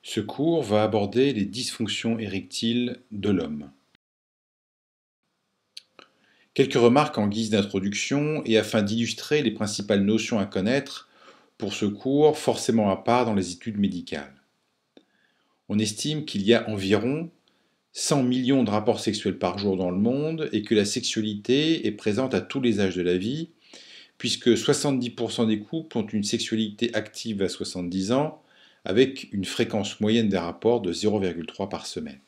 Ce cours va aborder les dysfonctions érectiles de l'homme. Quelques remarques en guise d'introduction et afin d'illustrer les principales notions à connaître pour ce cours forcément à part dans les études médicales. On estime qu'il y a environ 100 millions de rapports sexuels par jour dans le monde et que la sexualité est présente à tous les âges de la vie, puisque 70% des couples ont une sexualité active à 70 ans, avec une fréquence moyenne des rapports de 0,3 par semaine.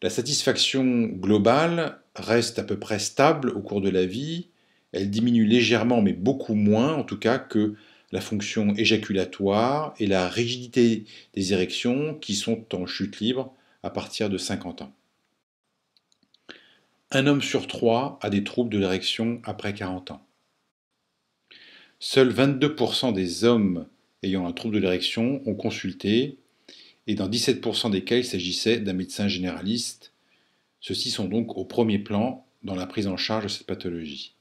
La satisfaction globale reste à peu près stable au cours de la vie, elle diminue légèrement mais beaucoup moins en tout cas que la fonction éjaculatoire et la rigidité des érections qui sont en chute libre à partir de 50 ans. Un homme sur 3 a des troubles de l'érection après 40 ans. Seuls 22% des hommes ayant un trouble de l'érection ont consulté, et dans 17% des cas, il s'agissait d'un médecin généraliste. Ceux-ci sont donc au premier plan dans la prise en charge de cette pathologie.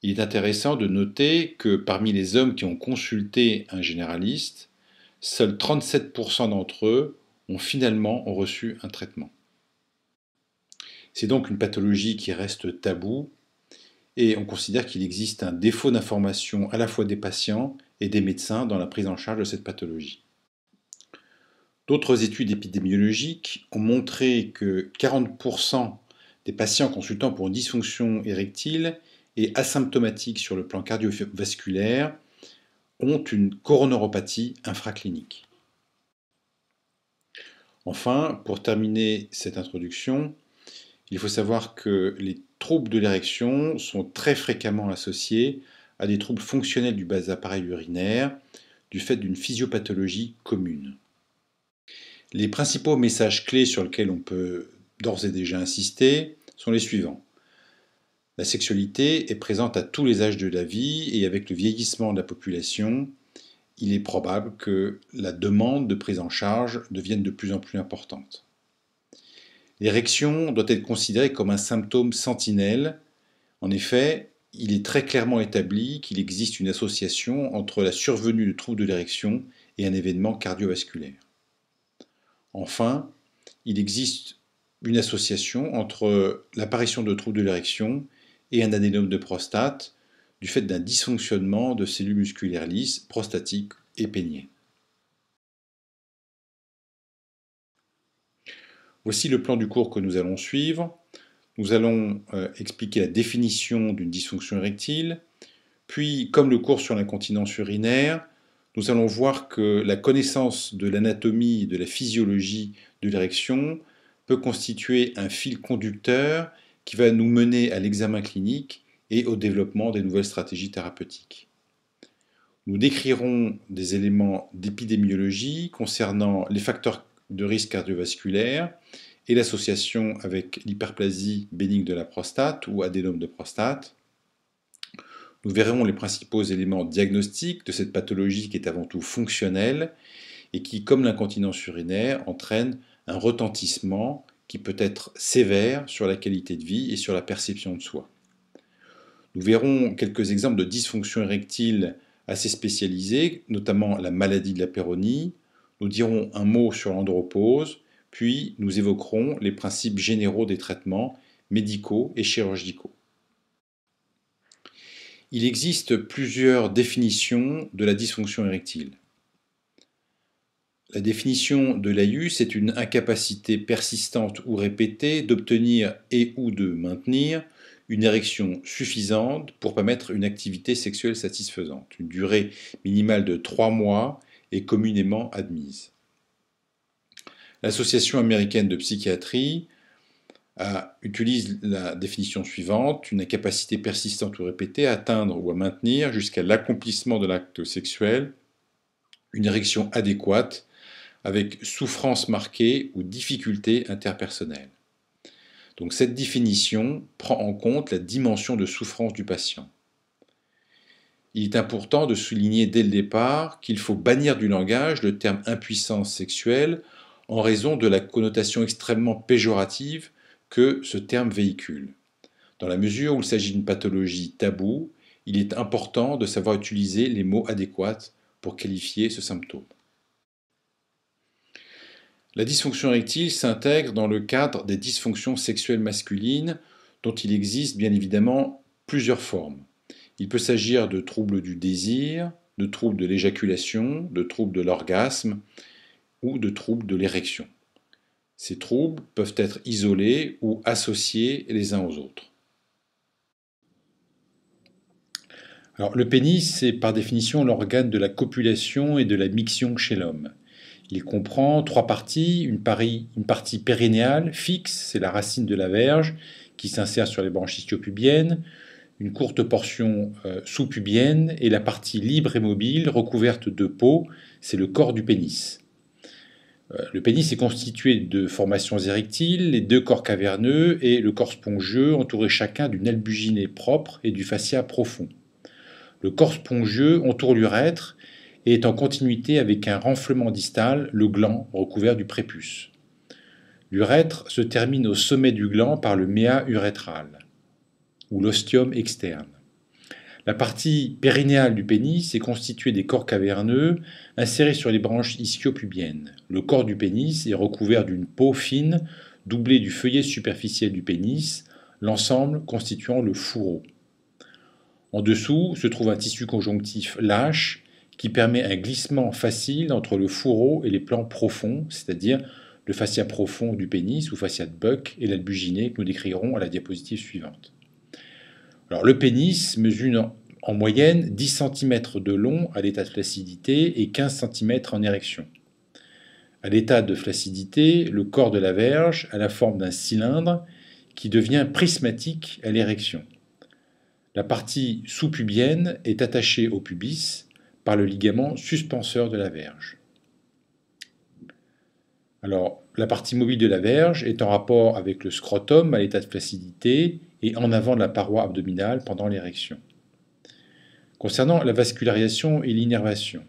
Il est intéressant de noter que parmi les hommes qui ont consulté un généraliste, seuls 37% d'entre eux ont finalement reçu un traitement. C'est donc une pathologie qui reste taboue et on considère qu'il existe un défaut d'information à la fois des patients et des médecins dans la prise en charge de cette pathologie. D'autres études épidémiologiques ont montré que 40% des patients consultant pour une dysfonction érectile et asymptomatiques sur le plan cardiovasculaire ont une coronoropathie infraclinique. Enfin, pour terminer cette introduction, il faut savoir que les troubles de l'érection sont très fréquemment associés à des troubles fonctionnels du bas appareil urinaire du fait d'une physiopathologie commune. Les principaux messages clés sur lesquels on peut d'ores et déjà insister sont les suivants. La sexualité est présente à tous les âges de la vie et avec le vieillissement de la population, il est probable que la demande de prise en charge devienne de plus en plus importante. L'érection doit être considérée comme un symptôme sentinelle. En effet, il est très clairement établi qu'il existe une association entre la survenue de troubles de l'érection et un événement cardiovasculaire. Enfin, il existe une association entre l'apparition de troubles de l'érection et un adénome de prostate du fait d'un dysfonctionnement de cellules musculaires lisses, prostatiques et péniennes. Voici le plan du cours que nous allons suivre. Nous allons expliquer la définition d'une dysfonction érectile, puis, comme le cours sur l'incontinence urinaire, nous allons voir que la connaissance de l'anatomie et de la physiologie de l'érection peut constituer un fil conducteur qui va nous mener à l'examen clinique et au développement des nouvelles stratégies thérapeutiques. Nous décrirons des éléments d'épidémiologie concernant les facteurs de risque cardiovasculaire et l'association avec l'hyperplasie bénigne de la prostate ou adénome de prostate. Nous verrons les principaux éléments diagnostiques de cette pathologie qui est avant tout fonctionnelle et qui, comme l'incontinence urinaire, entraîne un retentissement qui peut être sévère sur la qualité de vie et sur la perception de soi. Nous verrons quelques exemples de dysfonctions érectiles assez spécialisées, notamment la maladie de la péronie. Nous dirons un mot sur l'andropause, puis nous évoquerons les principes généraux des traitements médicaux et chirurgicaux. Il existe plusieurs définitions de la dysfonction érectile. La définition de l'AIUS est une incapacité persistante ou répétée d'obtenir et ou de maintenir une érection suffisante pour permettre une activité sexuelle satisfaisante. Une durée minimale de 3 mois est communément admise. L'Association américaine de psychiatrie utilise la définition suivante, une incapacité persistante ou répétée à atteindre ou à maintenir jusqu'à l'accomplissement de l'acte sexuel une érection adéquate avec souffrance marquée ou difficulté interpersonnelle. Donc cette définition prend en compte la dimension de souffrance du patient. Il est important de souligner dès le départ qu'il faut bannir du langage le terme impuissance sexuelle en raison de la connotation extrêmement péjorative que ce terme véhicule. Dans la mesure où il s'agit d'une pathologie taboue, il est important de savoir utiliser les mots adéquats pour qualifier ce symptôme. La dysfonction érectile s'intègre dans le cadre des dysfonctions sexuelles masculines dont il existe bien évidemment plusieurs formes. Il peut s'agir de troubles du désir, de troubles de l'éjaculation, de troubles de l'orgasme ou de troubles de l'érection. Ces troubles peuvent être isolés ou associés les uns aux autres. Alors, le pénis, c'est par définition l'organe de la copulation et de la miction chez l'homme. Il comprend trois parties, une partie périnéale, fixe, c'est la racine de la verge, qui s'insère sur les branches ischio-pubiennes, une courte portion sous-pubienne, et la partie libre et mobile, recouverte de peau, c'est le corps du pénis. Le pénis est constitué de formations érectiles, les deux corps caverneux et le corps spongieux, entourés chacun d'une albuginée propre et du fascia profond. Le corps spongieux entoure l'urètre et est en continuité avec un renflement distal, le gland, recouvert du prépuce. L'urètre se termine au sommet du gland par le méa urétral, ou l'ostium externe. La partie périnéale du pénis est constituée des corps caverneux insérés sur les branches ischio-pubiennes. Le corps du pénis est recouvert d'une peau fine doublée du feuillet superficiel du pénis, l'ensemble constituant le fourreau. En dessous se trouve un tissu conjonctif lâche qui permet un glissement facile entre le fourreau et les plans profonds, c'est-à-dire le fascia profond du pénis ou fascia de Buck et l'albuginée que nous décrirons à la diapositive suivante. Alors, le pénis mesure en moyenne 10 cm de long à l'état de flaccidité et 15 cm en érection. À l'état de flaccidité, le corps de la verge a la forme d'un cylindre qui devient prismatique à l'érection. La partie sous-pubienne est attachée au pubis par le ligament suspenseur de la verge. Alors, la partie mobile de la verge est en rapport avec le scrotum à l'état de flaccidité et en avant de la paroi abdominale pendant l'érection. Concernant la vascularisation et l'innervation,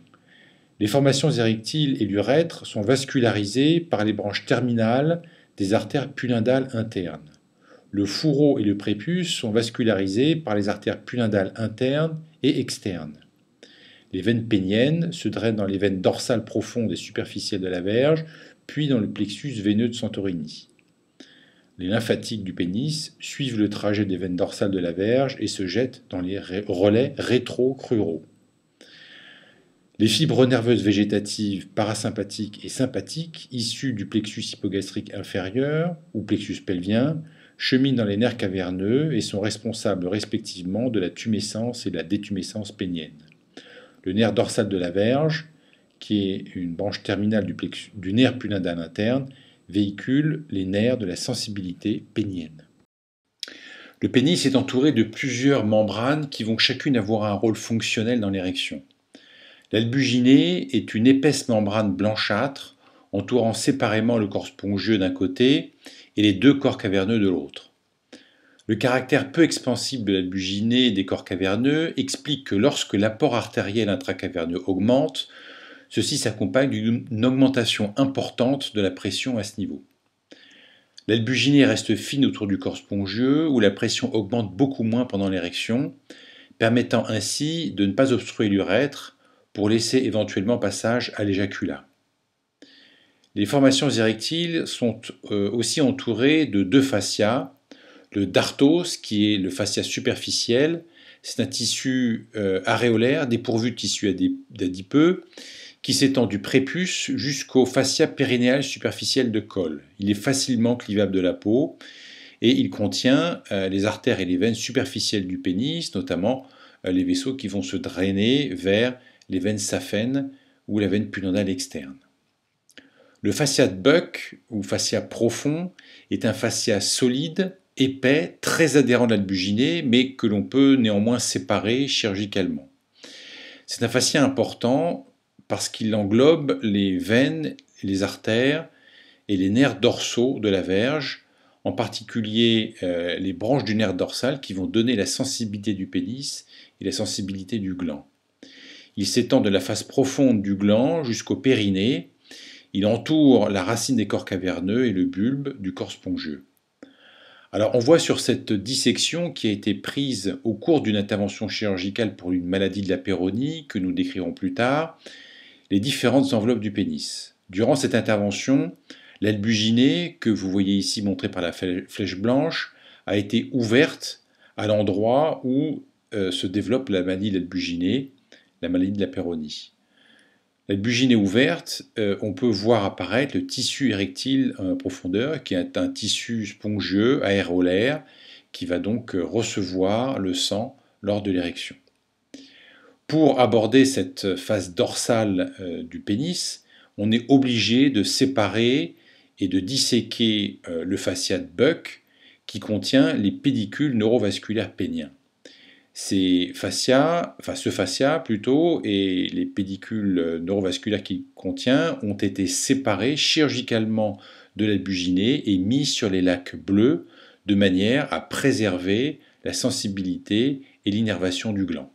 les formations érectiles et l'urètre sont vascularisées par les branches terminales des artères pudendales internes. Le fourreau et le prépuce sont vascularisés par les artères pudendales internes et externes. Les veines péniennes se drainent dans les veines dorsales profondes et superficielles de la verge, puis dans le plexus veineux de Santorini. Les lymphatiques du pénis suivent le trajet des veines dorsales de la verge et se jettent dans les relais rétro-cruraux. Les fibres nerveuses végétatives parasympathiques et sympathiques, issues du plexus hypogastrique inférieur ou plexus pelvien, cheminent dans les nerfs caverneux et sont responsables respectivement de la tumescence et de la détumescence pénienne. Le nerf dorsal de la verge, qui est une branche terminale du nerf pudendal interne, véhicule les nerfs de la sensibilité pénienne. Le pénis est entouré de plusieurs membranes qui vont chacune avoir un rôle fonctionnel dans l'érection. L'albuginée est une épaisse membrane blanchâtre entourant séparément le corps spongieux d'un côté et les deux corps caverneux de l'autre. Le caractère peu expansible de l'albuginée et des corps caverneux explique que lorsque l'apport artériel intracaverneux augmente, ceci s'accompagne d'une augmentation importante de la pression à ce niveau. L'albuginée reste fine autour du corps spongieux où la pression augmente beaucoup moins pendant l'érection, permettant ainsi de ne pas obstruer l'urètre pour laisser éventuellement passage à l'éjaculat. Les formations érectiles sont aussi entourées de deux fascias, le dartos qui est le fascia superficiel, c'est un tissu aréolaire dépourvu de tissu adipeux qui s'étend du prépuce jusqu'au fascia périnéal superficiel de col. Il est facilement clivable de la peau et il contient les artères et les veines superficielles du pénis, notamment les vaisseaux qui vont se drainer vers les veines saphènes ou la veine pudendale externe. Le fascia de Buck, ou fascia profond, est un fascia solide, épais, très adhérent de l'albuginée, mais que l'on peut néanmoins séparer chirurgicalement. C'est un fascia important parce qu'il englobe les veines, les artères et les nerfs dorsaux de la verge, en particulier les branches du nerf dorsal qui vont donner la sensibilité du pénis et la sensibilité du gland. Il s'étend de la face profonde du gland jusqu'au périnée. Il entoure la racine des corps caverneux et le bulbe du corps spongieux. Alors, on voit sur cette dissection qui a été prise au cours d'une intervention chirurgicale pour une maladie de la péronie, que nous décrirons plus tard, les différentes enveloppes du pénis. Durant cette intervention, l'albuginée, que vous voyez ici montrée par la flèche blanche, a été ouverte à l'endroit où se développe la maladie de l'albuginée, la maladie de la péronie. L'albuginée ouverte, on peut voir apparaître le tissu érectile en profondeur, qui est un tissu spongieux, aérolaire, qui va donc recevoir le sang lors de l'érection. Pour aborder cette face dorsale du pénis, on est obligé de séparer et de disséquer le fascia de Buck, qui contient les pédicules neurovasculaires péniens. Ce fascia plutôt, et les pédicules neurovasculaires qu'il contient ont été séparés chirurgicalement de l'albuginée et mis sur les lacs bleus de manière à préserver la sensibilité et l'innervation du gland.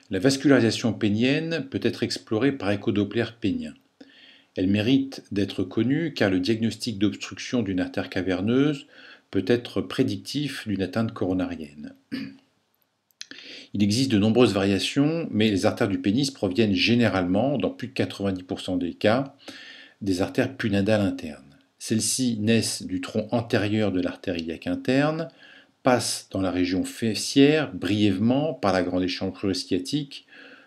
La vascularisation pénienne peut être explorée par échodoppler pénien. Elle mérite d'être connue car le diagnostic d'obstruction d'une artère caverneuse peut être prédictif d'une atteinte coronarienne. Il existe de nombreuses variations, mais les artères du pénis proviennent généralement, dans plus de 90% des cas, des artères punadales internes. Celles-ci naissent du tronc antérieur de l'artère iliaque interne, passent dans la région fessière brièvement par la grande échancrure sciatique,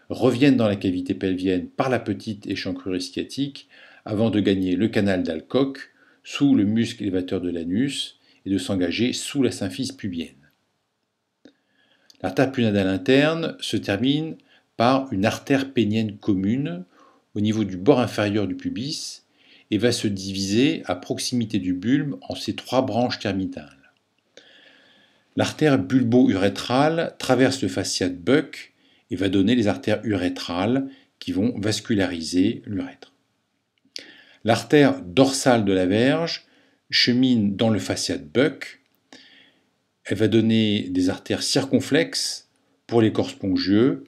reviennent dans la cavité pelvienne par la petite échancrure sciatique, avant de gagner le canal d'Alcock sous le muscle élévateur de l'anus et de s'engager sous la symphyse pubienne. L'artère punadale interne se termine par une artère pénienne commune au niveau du bord inférieur du pubis et va se diviser à proximité du bulbe en ses trois branches terminales. L'artère bulbo-urétrale traverse le fascia de Buck et va donner les artères urétrales qui vont vasculariser l'urètre. L'artère dorsale de la verge chemine dans le fascia de Buck. Elle va donner des artères circonflexes pour les corps spongieux,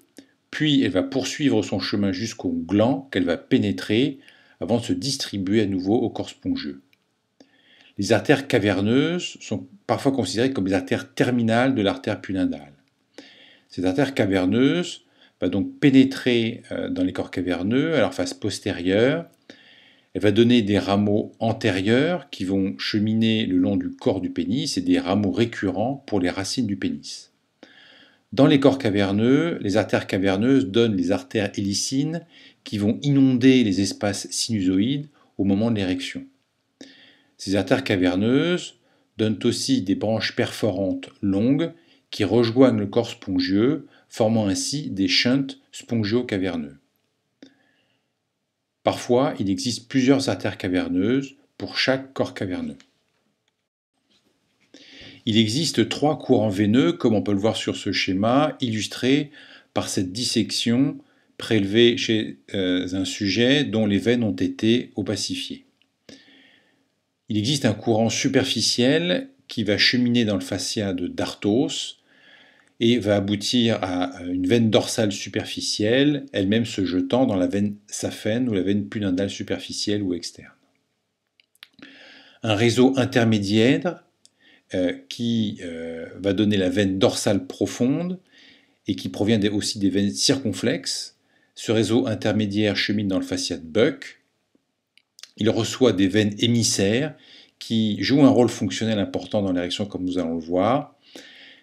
puis elle va poursuivre son chemin jusqu'au gland qu'elle va pénétrer avant de se distribuer à nouveau au corps spongieux. Les artères caverneuses sont parfois considérées comme les artères terminales de l'artère punadale. Cette artère caverneuse va donc pénétrer dans les corps caverneux à leur face postérieure. Elle va donner des rameaux antérieurs qui vont cheminer le long du corps du pénis et des rameaux récurrents pour les racines du pénis. Dans les corps caverneux, les artères caverneuses donnent les artères hélicines qui vont inonder les espaces sinusoïdes au moment de l'érection. Ces artères caverneuses donnent aussi des branches perforantes longues qui rejoignent le corps spongieux, formant ainsi des shunts spongio-caverneux. Parfois, il existe plusieurs artères caverneuses pour chaque corps caverneux. Il existe trois courants veineux, comme on peut le voir sur ce schéma, illustrés par cette dissection prélevée chez un sujet dont les veines ont été opacifiées. Il existe un courant superficiel qui va cheminer dans le fascia de Dartos et va aboutir à une veine dorsale superficielle, elle-même se jetant dans la veine saphène ou la veine punadale superficielle ou externe. Un réseau intermédiaire qui va donner la veine dorsale profonde et qui provient aussi des veines circonflexes. Ce réseau intermédiaire chemine dans le fascia de Buck. Il reçoit des veines émissaires qui jouent un rôle fonctionnel important dans l'érection comme nous allons le voir.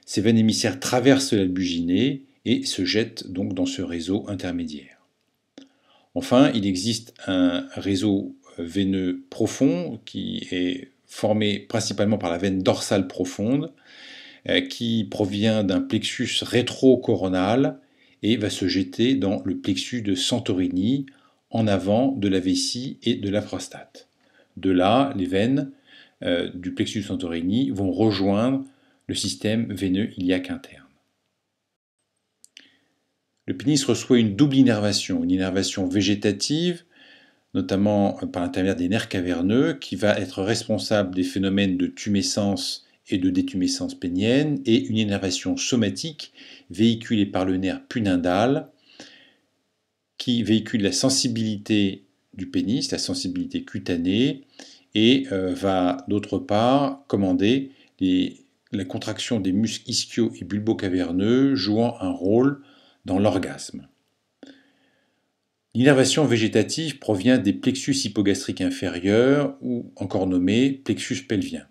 Ces veines émissaires traversent l'albuginée et se jettent donc dans ce réseau intermédiaire. Enfin, il existe un réseau veineux profond qui est formé principalement par la veine dorsale profonde qui provient d'un plexus rétrocoronal et va se jeter dans le plexus de Santorini en avant de la vessie et de la prostate. De là, les veines du plexus de Santorini vont rejoindre le système veineux iliaque interne. Le pénis reçoit une double innervation, une innervation végétative, notamment par l'intermédiaire des nerfs caverneux, qui va être responsable des phénomènes de tumescence et de détumescence pénienne, et une innervation somatique véhiculée par le nerf punindal, qui véhicule la sensibilité du pénis, la sensibilité cutanée, et va d'autre part commander la contraction des muscles ischio et bulbo-caverneux jouant un rôle dans l'orgasme. L'innervation végétative provient des plexus hypogastriques inférieurs ou encore nommés plexus pelviens.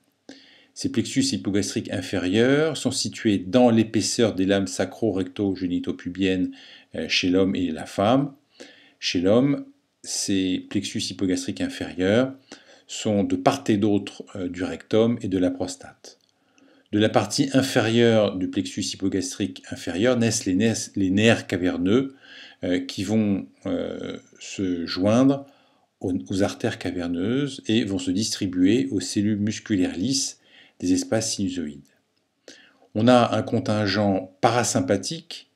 Ces plexus hypogastriques inférieurs sont situés dans l'épaisseur des lames sacro-recto-génito-pubiennes chez l'homme et la femme. Chez l'homme, ces plexus hypogastriques inférieurs sont de part et d'autre du rectum et de la prostate. De la partie inférieure du plexus hypogastrique inférieur naissent les nerfs caverneux qui vont se joindre aux artères caverneuses et vont se distribuer aux cellules musculaires lisses des espaces sinusoïdes. On a un contingent parasympathique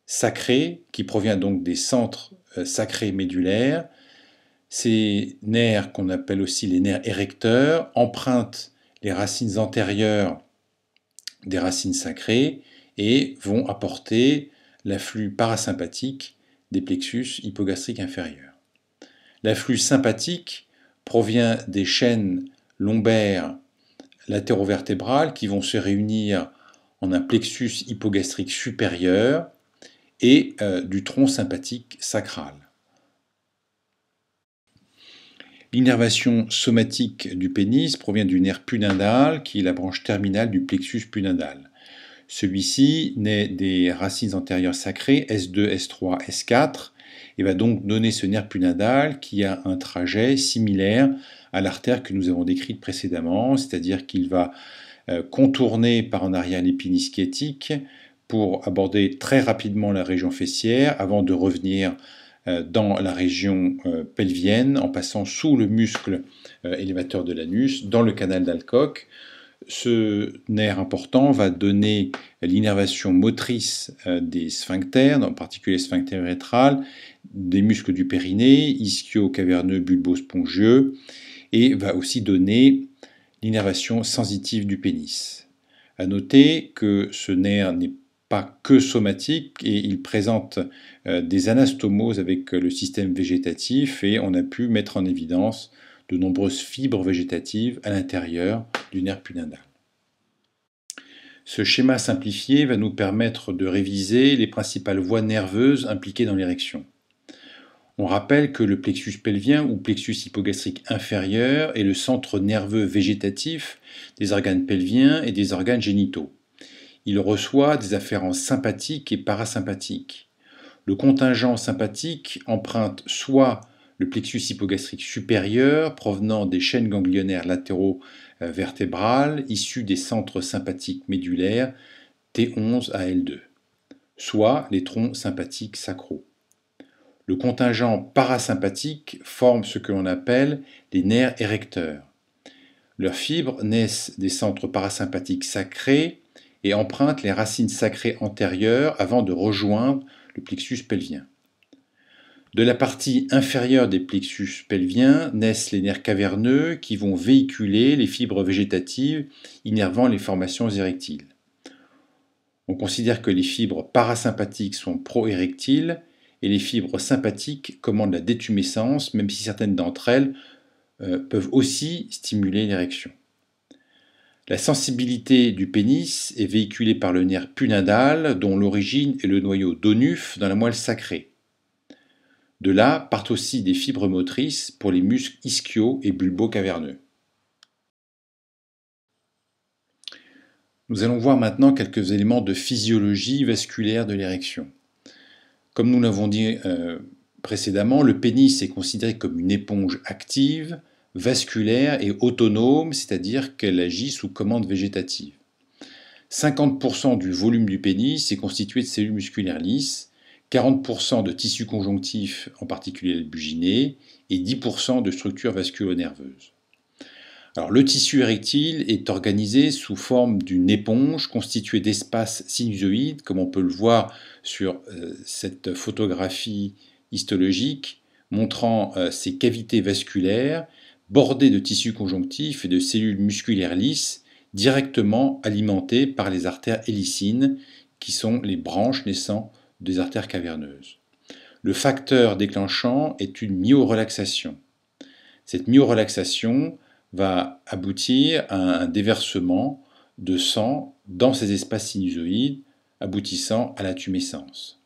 sacré qui provient donc des centres sacrés médulaires. Ces nerfs, qu'on appelle aussi les nerfs érecteurs, empruntent les racines antérieures des racines sacrées et vont apporter l'afflux parasympathique des plexus hypogastriques inférieurs. L'afflux sympathique provient des chaînes lombaires latérovertébrales qui vont se réunir en un plexus hypogastrique supérieur et du tronc sympathique sacral. L'innervation somatique du pénis provient du nerf pudendal, qui est la branche terminale du plexus pudendal. Celui-ci naît des racines antérieures sacrées S2, S3, S4 et va donc donner ce nerf pudendal qui a un trajet similaire à l'artère que nous avons décrite précédemment, c'est-à-dire qu'il va contourner par en arrière l'épine ischiotique pour aborder très rapidement la région fessière avant de revenir dans la région pelvienne en passant sous le muscle élévateur de l'anus dans le canal d'Alcock. Ce nerf important va donner l'innervation motrice des sphincters, en particulier sphincter urétral, des muscles du périnée, ischio-caverneux, bulbo-spongieux, et va aussi donner l'innervation sensitive du pénis. À noter que ce nerf n'est pas que somatique et il présente des anastomoses avec le système végétatif et on a pu mettre en évidence de nombreuses fibres végétatives à l'intérieur du nerf pudendal. Ce schéma simplifié va nous permettre de réviser les principales voies nerveuses impliquées dans l'érection. On rappelle que le plexus pelvien ou plexus hypogastrique inférieur est le centre nerveux végétatif des organes pelviens et des organes génitaux. Il reçoit des afférences sympathiques et parasympathiques. Le contingent sympathique emprunte soit le plexus hypogastrique supérieur provenant des chaînes ganglionnaires latéraux vertébrales issues des centres sympathiques médulaires T11 à L2, soit les troncs sympathiques sacraux. Le contingent parasympathique forme ce que l'on appelle les nerfs érecteurs. Leurs fibres naissent des centres parasympathiques sacrés et empruntent les racines sacrées antérieures avant de rejoindre le plexus pelvien. De la partie inférieure des plexus pelviens naissent les nerfs caverneux qui vont véhiculer les fibres végétatives innervant les formations érectiles. On considère que les fibres parasympathiques sont proérectiles et les fibres sympathiques commandent la détumescence, même si certaines d'entre elles peuvent aussi stimuler l'érection. La sensibilité du pénis est véhiculée par le nerf pudendal, dont l'origine est le noyau d'Onuf dans la moelle sacrée. De là partent aussi des fibres motrices pour les muscles ischio et bulbo-caverneux. Nous allons voir maintenant quelques éléments de physiologie vasculaire de l'érection. Comme nous l'avons dit précédemment, le pénis est considéré comme une éponge active, vasculaire et autonome, c'est-à-dire qu'elle agit sous commande végétative. 50% du volume du pénis est constitué de cellules musculaires lisses, 40% de tissu conjonctif, en particulier l'albuginé, et 10% de structures vasculo-nerveuses. Alors, le tissu érectile est organisé sous forme d'une éponge constituée d'espaces sinusoïdes, comme on peut le voir sur cette photographie histologique montrant ces cavités vasculaires bordées de tissu conjonctif et de cellules musculaires lisses directement alimentées par les artères hélicines, qui sont les branches naissant des artères caverneuses. Le facteur déclenchant est une myorelaxation. Cette myorelaxation va aboutir à un déversement de sang dans ces espaces sinusoïdes, aboutissant à la tumescence.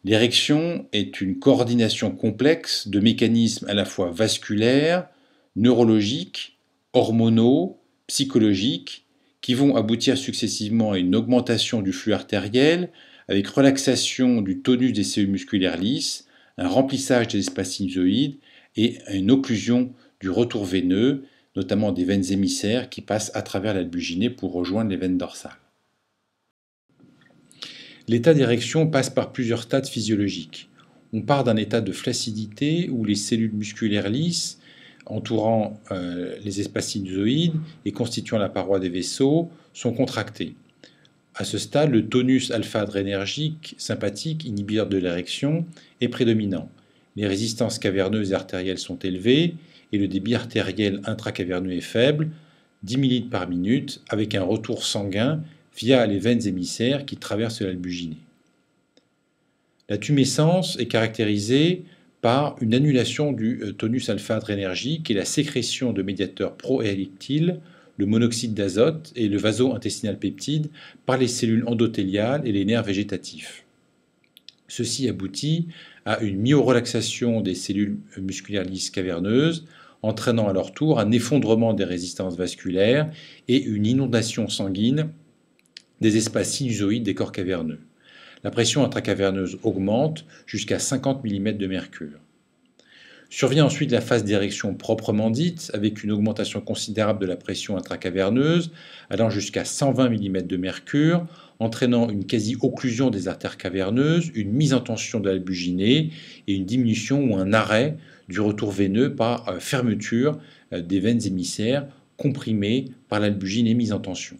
L'érection est une coordination complexe de mécanismes à la fois vasculaires, neurologiques, hormonaux, psychologiques, qui vont aboutir successivement à une augmentation du flux artériel, avec relaxation du tonus des cellules musculaires lisses, un remplissage des espaces sinusoïdes et une occlusion du retour veineux, notamment des veines émissaires qui passent à travers l'albuginée pour rejoindre les veines dorsales. L'état d'érection passe par plusieurs stades physiologiques. On part d'un état de flaccidité où les cellules musculaires lisses entourant les espaces sinusoïdes et constituant la paroi des vaisseaux sont contractées. À ce stade, le tonus alpha-adrénergique sympathique, inhibiteur de l'érection, est prédominant. Les résistances caverneuses et artérielles sont élevées et le débit artériel intracaverneux est faible, 10 ml par minute, avec un retour sanguin via les veines émissaires qui traversent l'albuginée. La tumescence est caractérisée par une annulation du tonus alpha-adrénergique et la sécrétion de médiateurs proérectiles, le monoxyde d'azote et le vaso-intestinal peptide par les cellules endothéliales et les nerfs végétatifs. Ceci aboutit à une myorelaxation des cellules musculaires lisses caverneuses, entraînant à leur tour un effondrement des résistances vasculaires et une inondation sanguine des espaces sinusoïdes des corps caverneux. La pression intracaverneuse augmente jusqu'à 50 mm de mercure. Survient ensuite la phase d'érection proprement dite, avec une augmentation considérable de la pression intracaverneuse, allant jusqu'à 120 mm de mercure, entraînant une quasi-occlusion des artères caverneuses, une mise en tension de l'albuginée et une diminution ou un arrêt du retour veineux par fermeture des veines émissaires comprimées par l'albuginée mise en tension.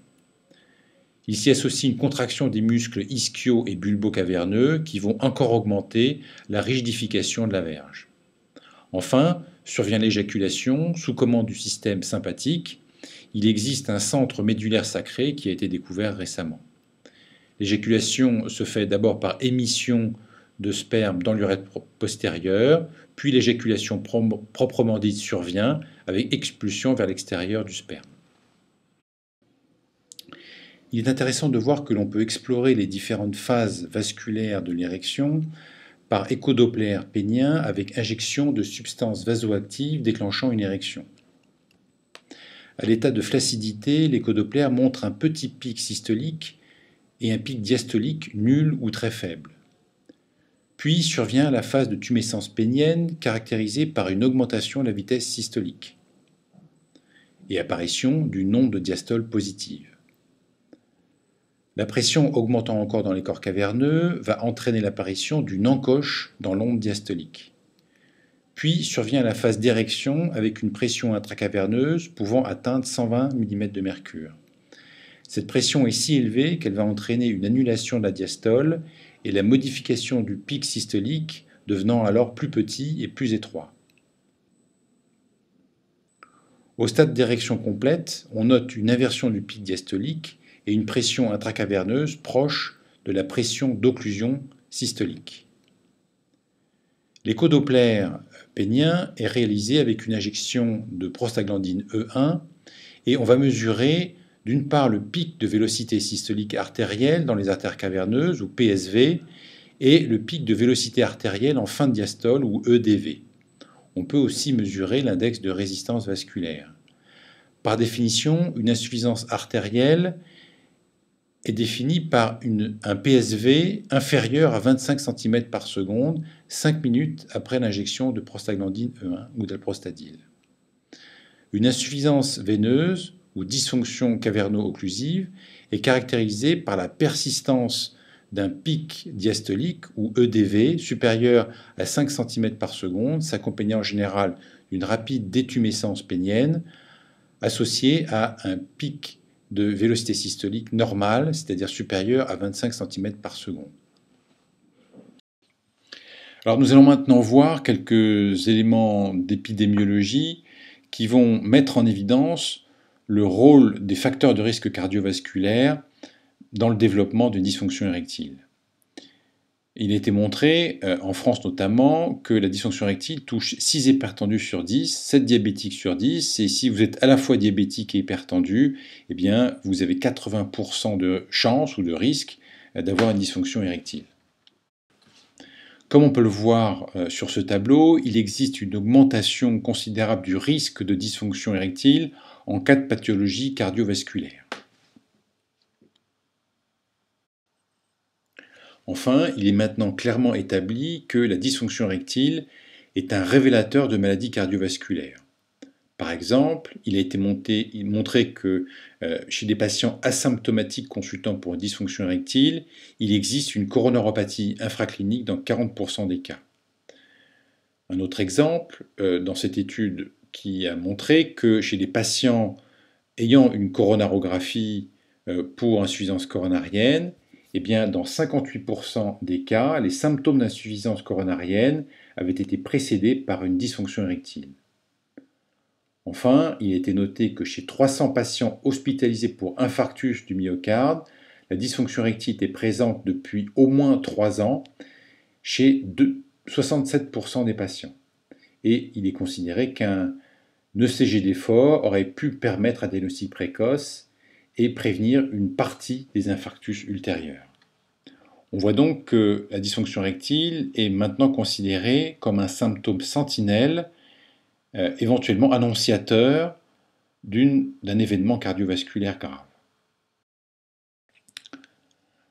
Il s'y associe une contraction des muscles ischio- et bulbo-caverneux qui vont encore augmenter la rigidification de la verge. Enfin, survient l'éjaculation sous commande du système sympathique. Il existe un centre médulaire sacré qui a été découvert récemment. L'éjaculation se fait d'abord par émission de sperme dans l'urètre postérieur, puis l'éjaculation proprement dite survient avec expulsion vers l'extérieur du sperme. Il est intéressant de voir que l'on peut explorer les différentes phases vasculaires de l'érection par échodoppler pénien avec injection de substances vasoactives déclenchant une érection. À l'état de flaccidité, l'échodoppler montre un petit pic systolique et un pic diastolique nul ou très faible. Puis survient la phase de tumescence pénienne caractérisée par une augmentation de la vitesse systolique et apparition d'une onde diastole positive. La pression augmentant encore dans les corps caverneux va entraîner l'apparition d'une encoche dans l'onde diastolique. Puis survient la phase d'érection avec une pression intracaverneuse pouvant atteindre 120 mm de mercure. Cette pression est si élevée qu'elle va entraîner une annulation de la diastole et la modification du pic systolique devenant alors plus petit et plus étroit. Au stade d'érection complète, on note une inversion du pic diastolique et une pression intracaverneuse proche de la pression d'occlusion systolique. L'échodoppler pénien est réalisé avec une injection de prostaglandine E1 et on va mesurer d'une part le pic de vélocité systolique artérielle dans les artères caverneuses ou PSV et le pic de vélocité artérielle en fin de diastole ou EDV. On peut aussi mesurer l'index de résistance vasculaire. Par définition, une insuffisance artérielle est définie par un PSV inférieur à 25 cm par seconde, 5 minutes après l'injection de prostaglandine E1 ou d'alprostadil. Une insuffisance veineuse ou dysfonction caverno-occlusive est caractérisée par la persistance d'un pic diastolique ou EDV supérieur à 5 cm par seconde, s'accompagnant en général d'une rapide détumescence pénienne associée à un pic de vélocité systolique normale, c'est-à-dire supérieure à 25 cm par seconde. Alors nous allons maintenant voir quelques éléments d'épidémiologie qui vont mettre en évidence le rôle des facteurs de risque cardiovasculaire dans le développement d'une dysfonction érectile. Il a été montré, en France notamment, que la dysfonction érectile touche 6 hypertendus sur 10, 7 diabétiques sur 10, et si vous êtes à la fois diabétique et hypertendu, eh bien, vous avez 80% de chance ou de risque d'avoir une dysfonction érectile. Comme on peut le voir sur ce tableau, il existe une augmentation considérable du risque de dysfonction érectile en cas de pathologie cardiovasculaire. Enfin, il est maintenant clairement établi que la dysfonction érectile est un révélateur de maladies cardiovasculaires. Par exemple, il a été montré que chez des patients asymptomatiques consultant pour une dysfonction érectile, il existe une coronaropathie infraclinique dans 40% des cas. Un autre exemple, dans cette étude qui a montré que chez des patients ayant une coronarographie pour insuffisance coronarienne, eh bien, dans 58% des cas, les symptômes d'insuffisance coronarienne avaient été précédés par une dysfonction érectile. Enfin, il a été noté que chez 300 patients hospitalisés pour infarctus du myocarde, la dysfonction érectile était présente depuis au moins 3 ans chez 67% des patients. Et il est considéré qu'un ECG d'effort aurait pu permettre un diagnostic précoce et prévenir une partie des infarctus ultérieurs. On voit donc que la dysfonction érectile est maintenant considérée comme un symptôme sentinelle, éventuellement annonciateur d'un événement cardiovasculaire grave.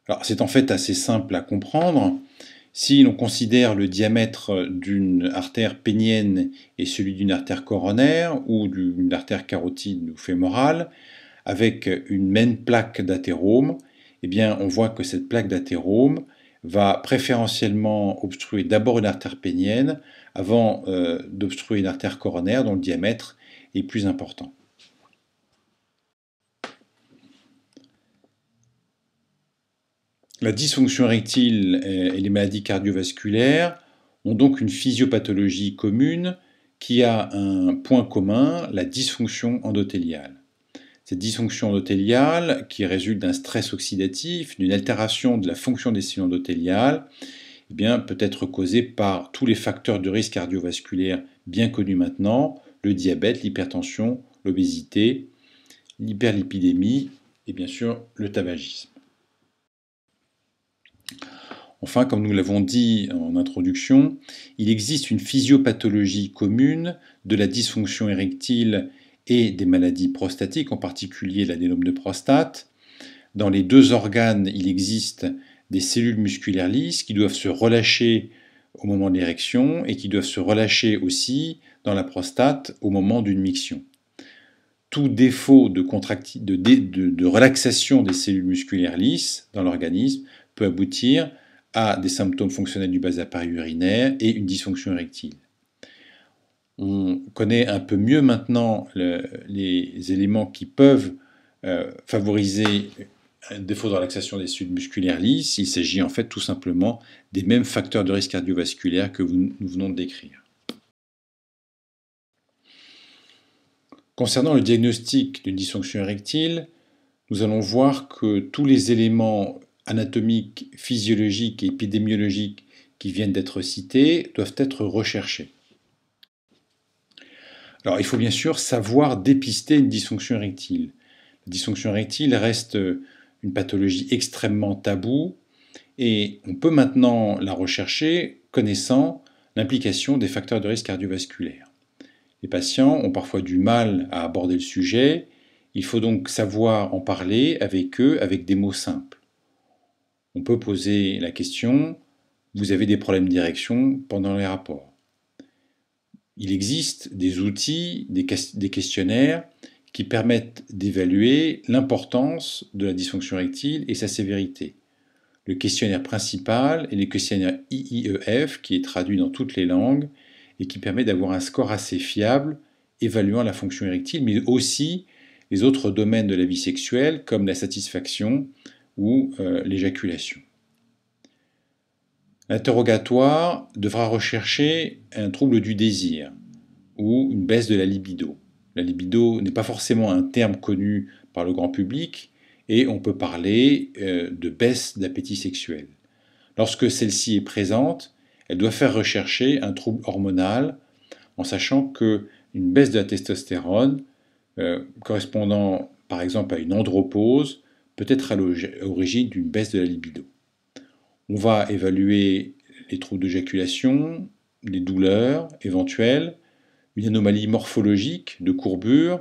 Alors, c'est en fait assez simple à comprendre. Si l'on considère le diamètre d'une artère pénienne et celui d'une artère coronaire ou d'une artère carotide ou fémorale, avec une même plaque d'athérome, eh bien, on voit que cette plaque d'athérome va préférentiellement obstruer d'abord une artère pénienne avant d'obstruer une artère coronaire dont le diamètre est plus important. La dysfonction érectile et les maladies cardiovasculaires ont donc une physiopathologie commune qui a un point commun, la dysfonction endothéliale. Cette dysfonction endothéliale, qui résulte d'un stress oxydatif, d'une altération de la fonction des cellules endothéliales, eh bien, peut être causée par tous les facteurs de risque cardiovasculaire bien connus maintenant, le diabète, l'hypertension, l'obésité, l'hyperlipidémie et bien sûr le tabagisme. Enfin, comme nous l'avons dit en introduction, il existe une physiopathologie commune de la dysfonction érectile et des maladies prostatiques, en particulier l'adénome de prostate. Dans les deux organes, il existe des cellules musculaires lisses qui doivent se relâcher au moment de l'érection et qui doivent se relâcher aussi dans la prostate au moment d'une miction. Tout défaut de relaxation des cellules musculaires lisses dans l'organisme peut aboutir à des symptômes fonctionnels du bas appareil urinaire et une dysfonction érectile. On connaît un peu mieux maintenant les éléments qui peuvent favoriser un défaut de relaxation des cellules musculaires lisses. Il s'agit en fait tout simplement des mêmes facteurs de risque cardiovasculaire que nous venons de décrire. Concernant le diagnostic d'une dysfonction érectile, nous allons voir que tous les éléments anatomiques, physiologiques et épidémiologiques qui viennent d'être cités doivent être recherchés. Alors, il faut bien sûr savoir dépister une dysfonction érectile. La dysfonction érectile reste une pathologie extrêmement taboue et on peut maintenant la rechercher connaissant l'implication des facteurs de risque cardiovasculaire. Les patients ont parfois du mal à aborder le sujet, il faut donc savoir en parler avec eux avec des mots simples. On peut poser la question « Vous avez des problèmes d'érection pendant les rapports ?» Il existe des outils, des questionnaires qui permettent d'évaluer l'importance de la dysfonction érectile et sa sévérité. Le questionnaire principal est le questionnaire IIEF qui est traduit dans toutes les langues et qui permet d'avoir un score assez fiable évaluant la fonction érectile, mais aussi les autres domaines de la vie sexuelle comme la satisfaction ou l'éjaculation. L'interrogatoire devra rechercher un trouble du désir ou une baisse de la libido. La libido n'est pas forcément un terme connu par le grand public et on peut parler de baisse d'appétit sexuel. Lorsque celle-ci est présente, elle doit faire rechercher un trouble hormonal en sachant qu'une baisse de la testostérone, correspondant par exemple à une andropause, peut être à l'origine d'une baisse de la libido. On va évaluer les troubles d'éjaculation, les douleurs éventuelles, une anomalie morphologique de courbure.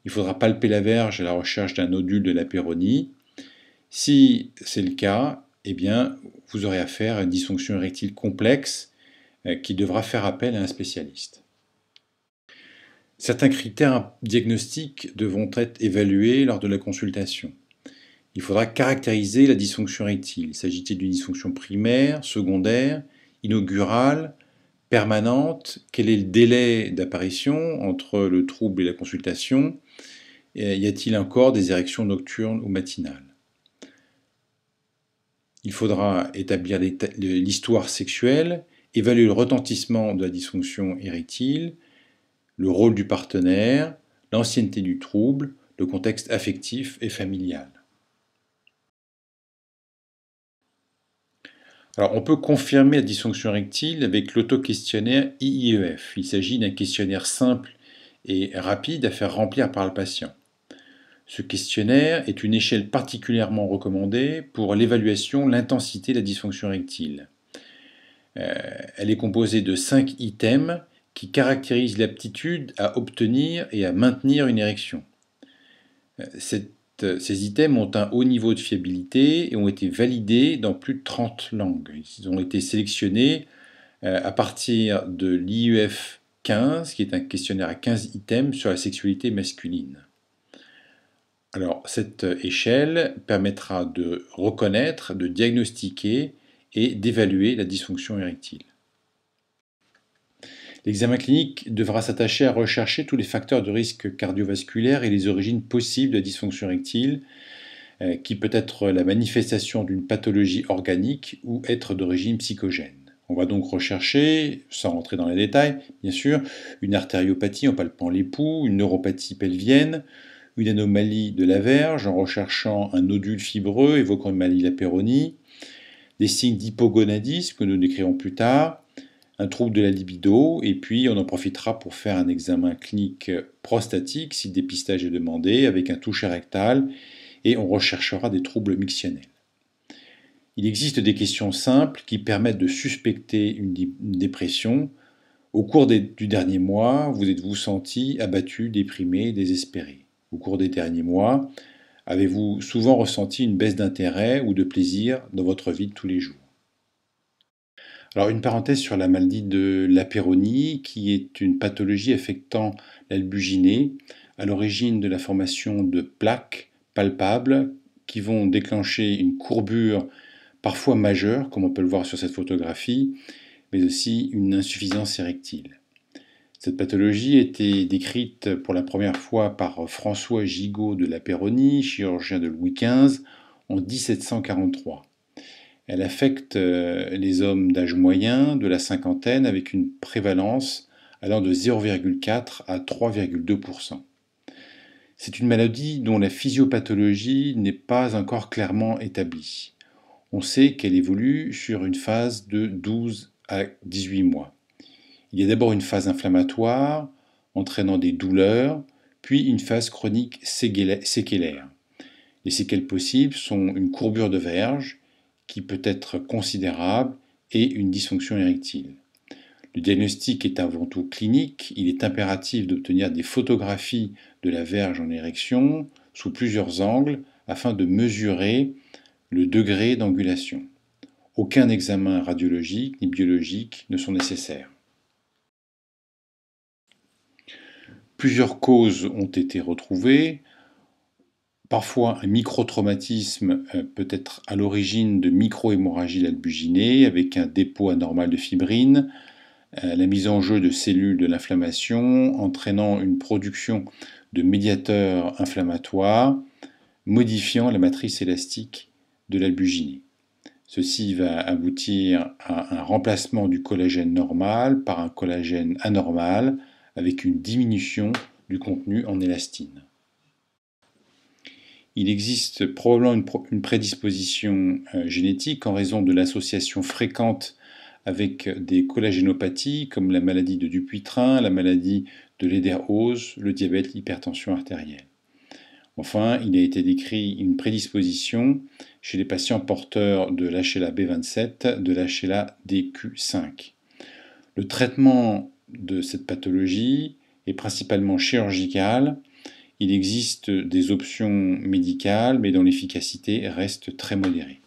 Il faudra palper la verge à la recherche d'un nodule de la péronie. Si c'est le cas, eh bien, vous aurez affaire à une dysfonction érectile complexe qui devra faire appel à un spécialiste. Certains critères diagnostiques devront être évalués lors de la consultation. Il faudra caractériser la dysfonction érectile. Il s'agit-il d'une dysfonction primaire, secondaire, inaugurale, permanente? Quel est le délai d'apparition entre le trouble et la consultation? Y a-t-il encore des érections nocturnes ou matinales? Il faudra établir l'histoire sexuelle, évaluer le retentissement de la dysfonction érectile, le rôle du partenaire, l'ancienneté du trouble, le contexte affectif et familial. Alors, on peut confirmer la dysfonction érectile avec l'auto-questionnaire IIEF. Il s'agit d'un questionnaire simple et rapide à faire remplir par le patient. Ce questionnaire est une échelle particulièrement recommandée pour l'évaluation de l'intensité de la dysfonction érectile. Elle est composée de 5 items qui caractérisent l'aptitude à obtenir et à maintenir une érection. Ces items ont un haut niveau de fiabilité et ont été validés dans plus de 30 langues. Ils ont été sélectionnés à partir de l'IEF 15, qui est un questionnaire à 15 items sur la sexualité masculine. Alors, cette échelle permettra de reconnaître, de diagnostiquer et d'évaluer la dysfonction érectile. L'examen clinique devra s'attacher à rechercher tous les facteurs de risque cardiovasculaire et les origines possibles de la dysfonction érectile, qui peut être la manifestation d'une pathologie organique ou être d'origine psychogène. On va donc rechercher, sans rentrer dans les détails, bien sûr, une artériopathie en palpant l'époux, une neuropathie pelvienne, une anomalie de la verge en recherchant un nodule fibreux évoquant une maladie de la péronie, des signes d'hypogonadisme que nous décrirons plus tard, un trouble de la libido, et puis on en profitera pour faire un examen clinique prostatique si le dépistage est demandé, avec un toucher rectal, et on recherchera des troubles mictionnels. Il existe des questions simples qui permettent de suspecter une dépression. Au cours du dernier mois, vous êtes-vous senti abattu, déprimé, désespéré? Au cours des derniers mois, avez-vous souvent ressenti une baisse d'intérêt ou de plaisir dans votre vie de tous les jours? Alors, une parenthèse sur la maladie de la péronie, qui est une pathologie affectant l'albuginée, à l'origine de la formation de plaques palpables qui vont déclencher une courbure parfois majeure, comme on peut le voir sur cette photographie, mais aussi une insuffisance érectile. Cette pathologie a été décrite pour la première fois par François Gigot de la Péronie, chirurgien de Louis XV, en 1743. Elle affecte les hommes d'âge moyen, de la cinquantaine, avec une prévalence allant de 0,4 à 3,2%. C'est une maladie dont la physiopathologie n'est pas encore clairement établie. On sait qu'elle évolue sur une phase de 12 à 18 mois. Il y a d'abord une phase inflammatoire, entraînant des douleurs, puis une phase chronique séquelaire. Les séquelles possibles sont une courbure de verge, qui peut être considérable, et une dysfonction érectile. Le diagnostic est avant tout clinique. Il est impératif d'obtenir des photographies de la verge en érection sous plusieurs angles afin de mesurer le degré d'angulation. Aucun examen radiologique ni biologique ne sont nécessaires. Plusieurs causes ont été retrouvées. Parfois, un microtraumatisme peut être à l'origine de microhémorragie albuginée avec un dépôt anormal de fibrine, la mise en jeu de cellules de l'inflammation entraînant une production de médiateurs inflammatoires modifiant la matrice élastique de l'albuginée. Ceci va aboutir à un remplacement du collagène normal par un collagène anormal avec une diminution du contenu en élastine. il existe probablement une prédisposition génétique en raison de l'association fréquente avec des collagénopathies comme la maladie de Dupuytren, la maladie de Lederhose, le diabète, l'hypertension artérielle. Enfin, il a été décrit une prédisposition chez les patients porteurs de l'HLA B27, de l'HLA DQ5. Le traitement de cette pathologie est principalement chirurgical. Il existe des options médicales, mais dont l'efficacité reste très modérée.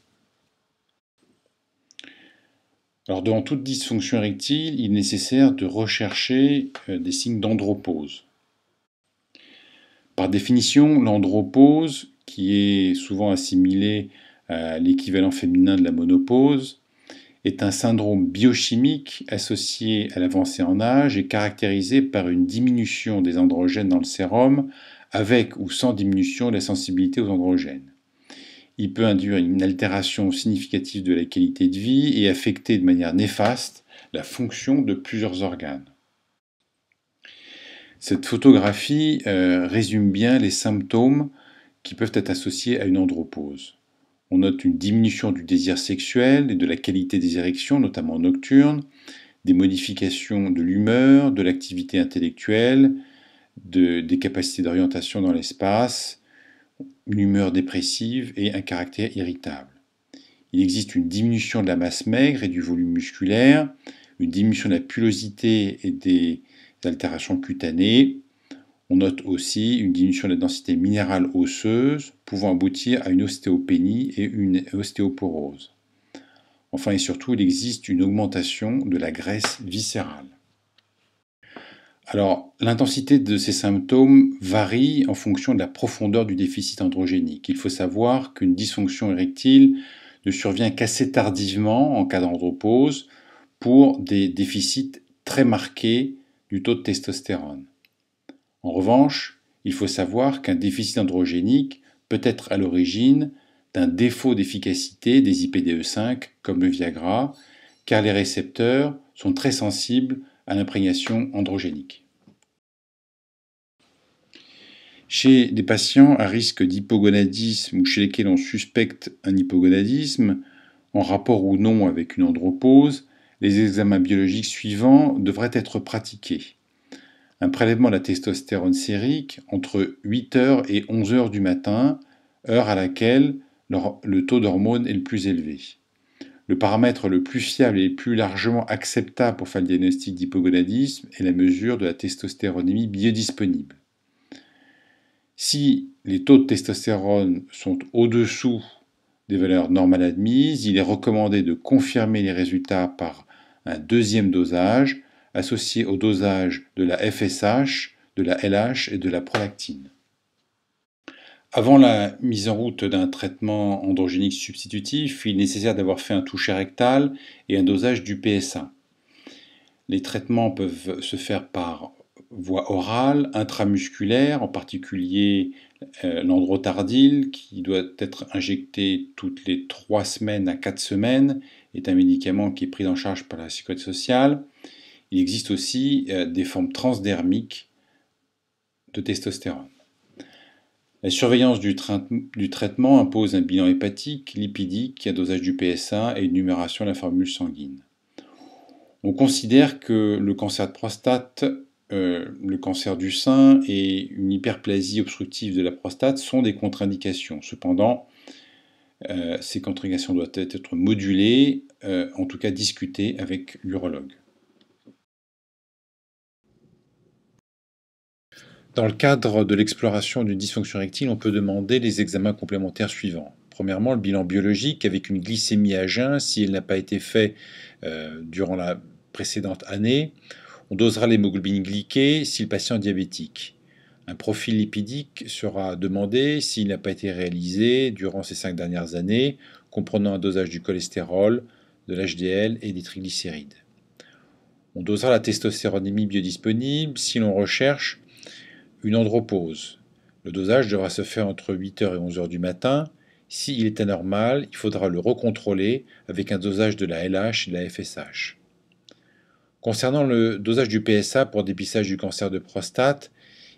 Alors, devant toute dysfonction érectile, il est nécessaire de rechercher des signes d'andropause. Par définition, l'andropause, qui est souvent assimilée à l'équivalent féminin de la ménopause, est un syndrome biochimique associé à l'avancée en âge et caractérisé par une diminution des androgènes dans le sérum, avec ou sans diminution de la sensibilité aux androgènes. Il peut induire une altération significative de la qualité de vie et affecter de manière néfaste la fonction de plusieurs organes. Cette photographie résume bien les symptômes qui peuvent être associés à une andropause. On note une diminution du désir sexuel et de la qualité des érections, notamment nocturnes, des modifications de l'humeur, de l'activité intellectuelle, des capacités d'orientation dans l'espace, une humeur dépressive et un caractère irritable. Il existe une diminution de la masse maigre et du volume musculaire, une diminution de la pilosité et des altérations cutanées. On note aussi une diminution de la densité minérale osseuse, pouvant aboutir à une ostéopénie et une ostéoporose. Enfin et surtout, il existe une augmentation de la graisse viscérale. Alors, l'intensité de ces symptômes varie en fonction de la profondeur du déficit androgénique. Il faut savoir qu'une dysfonction érectile ne survient qu'assez tardivement en cas d'andropause pour des déficits très marqués du taux de testostérone. En revanche, il faut savoir qu'un déficit androgénique peut être à l'origine d'un défaut d'efficacité des IPDE5 comme le Viagra, car les récepteurs sont très sensibles à l'imprégnation androgénique. Chez des patients à risque d'hypogonadisme ou chez lesquels on suspecte un hypogonadisme, en rapport ou non avec une andropause, les examens biologiques suivants devraient être pratiqués. Un prélèvement de la testostérone sérique entre 8h et 11h du matin, heure à laquelle le taux d'hormone est le plus élevé. Le paramètre le plus fiable et le plus largement acceptable pour faire le diagnostic d'hypogonadisme est la mesure de la testostéronémie biodisponible. Si les taux de testostérone sont au-dessous des valeurs normales admises, il est recommandé de confirmer les résultats par un deuxième dosage associé au dosage de la FSH, de la LH et de la prolactine. Avant la mise en route d'un traitement androgénique substitutif, il est nécessaire d'avoir fait un toucher rectal et un dosage du PSA. Les traitements peuvent se faire par voie orale, intramusculaire, en particulier l'androtardil, qui doit être injecté toutes les 3 semaines à 4 semaines, est un médicament qui est pris en charge par la sécurité sociale. Il existe aussi des formes transdermiques de testostérone. La surveillance du traitement impose un bilan hépatique, lipidique, un dosage du PSA et une numération de la formule sanguine. On considère que le cancer de prostate, le cancer du sein et une hyperplasie obstructive de la prostate sont des contre-indications. Cependant, ces contre-indications doivent être modulées, en tout cas discutées avec l'urologue. Dans le cadre de l'exploration d'une dysfonction érectile, on peut demander les examens complémentaires suivants. Premièrement, le bilan biologique avec une glycémie à jeun si elle n'a pas été faite durant la précédente année. On dosera l'hémoglobine glyquée si le patient est diabétique. Un profil lipidique sera demandé s'il n'a pas été réalisé durant ces 5 dernières années, comprenant un dosage du cholestérol, de l'HDL et des triglycérides. On dosera la testostéronémie biodisponible si l'on recherche une andropause. Le dosage devra se faire entre 8h et 11h du matin. S'il est anormal, il faudra le recontrôler avec un dosage de la LH et de la FSH. Concernant le dosage du PSA pour dépistage du cancer de prostate,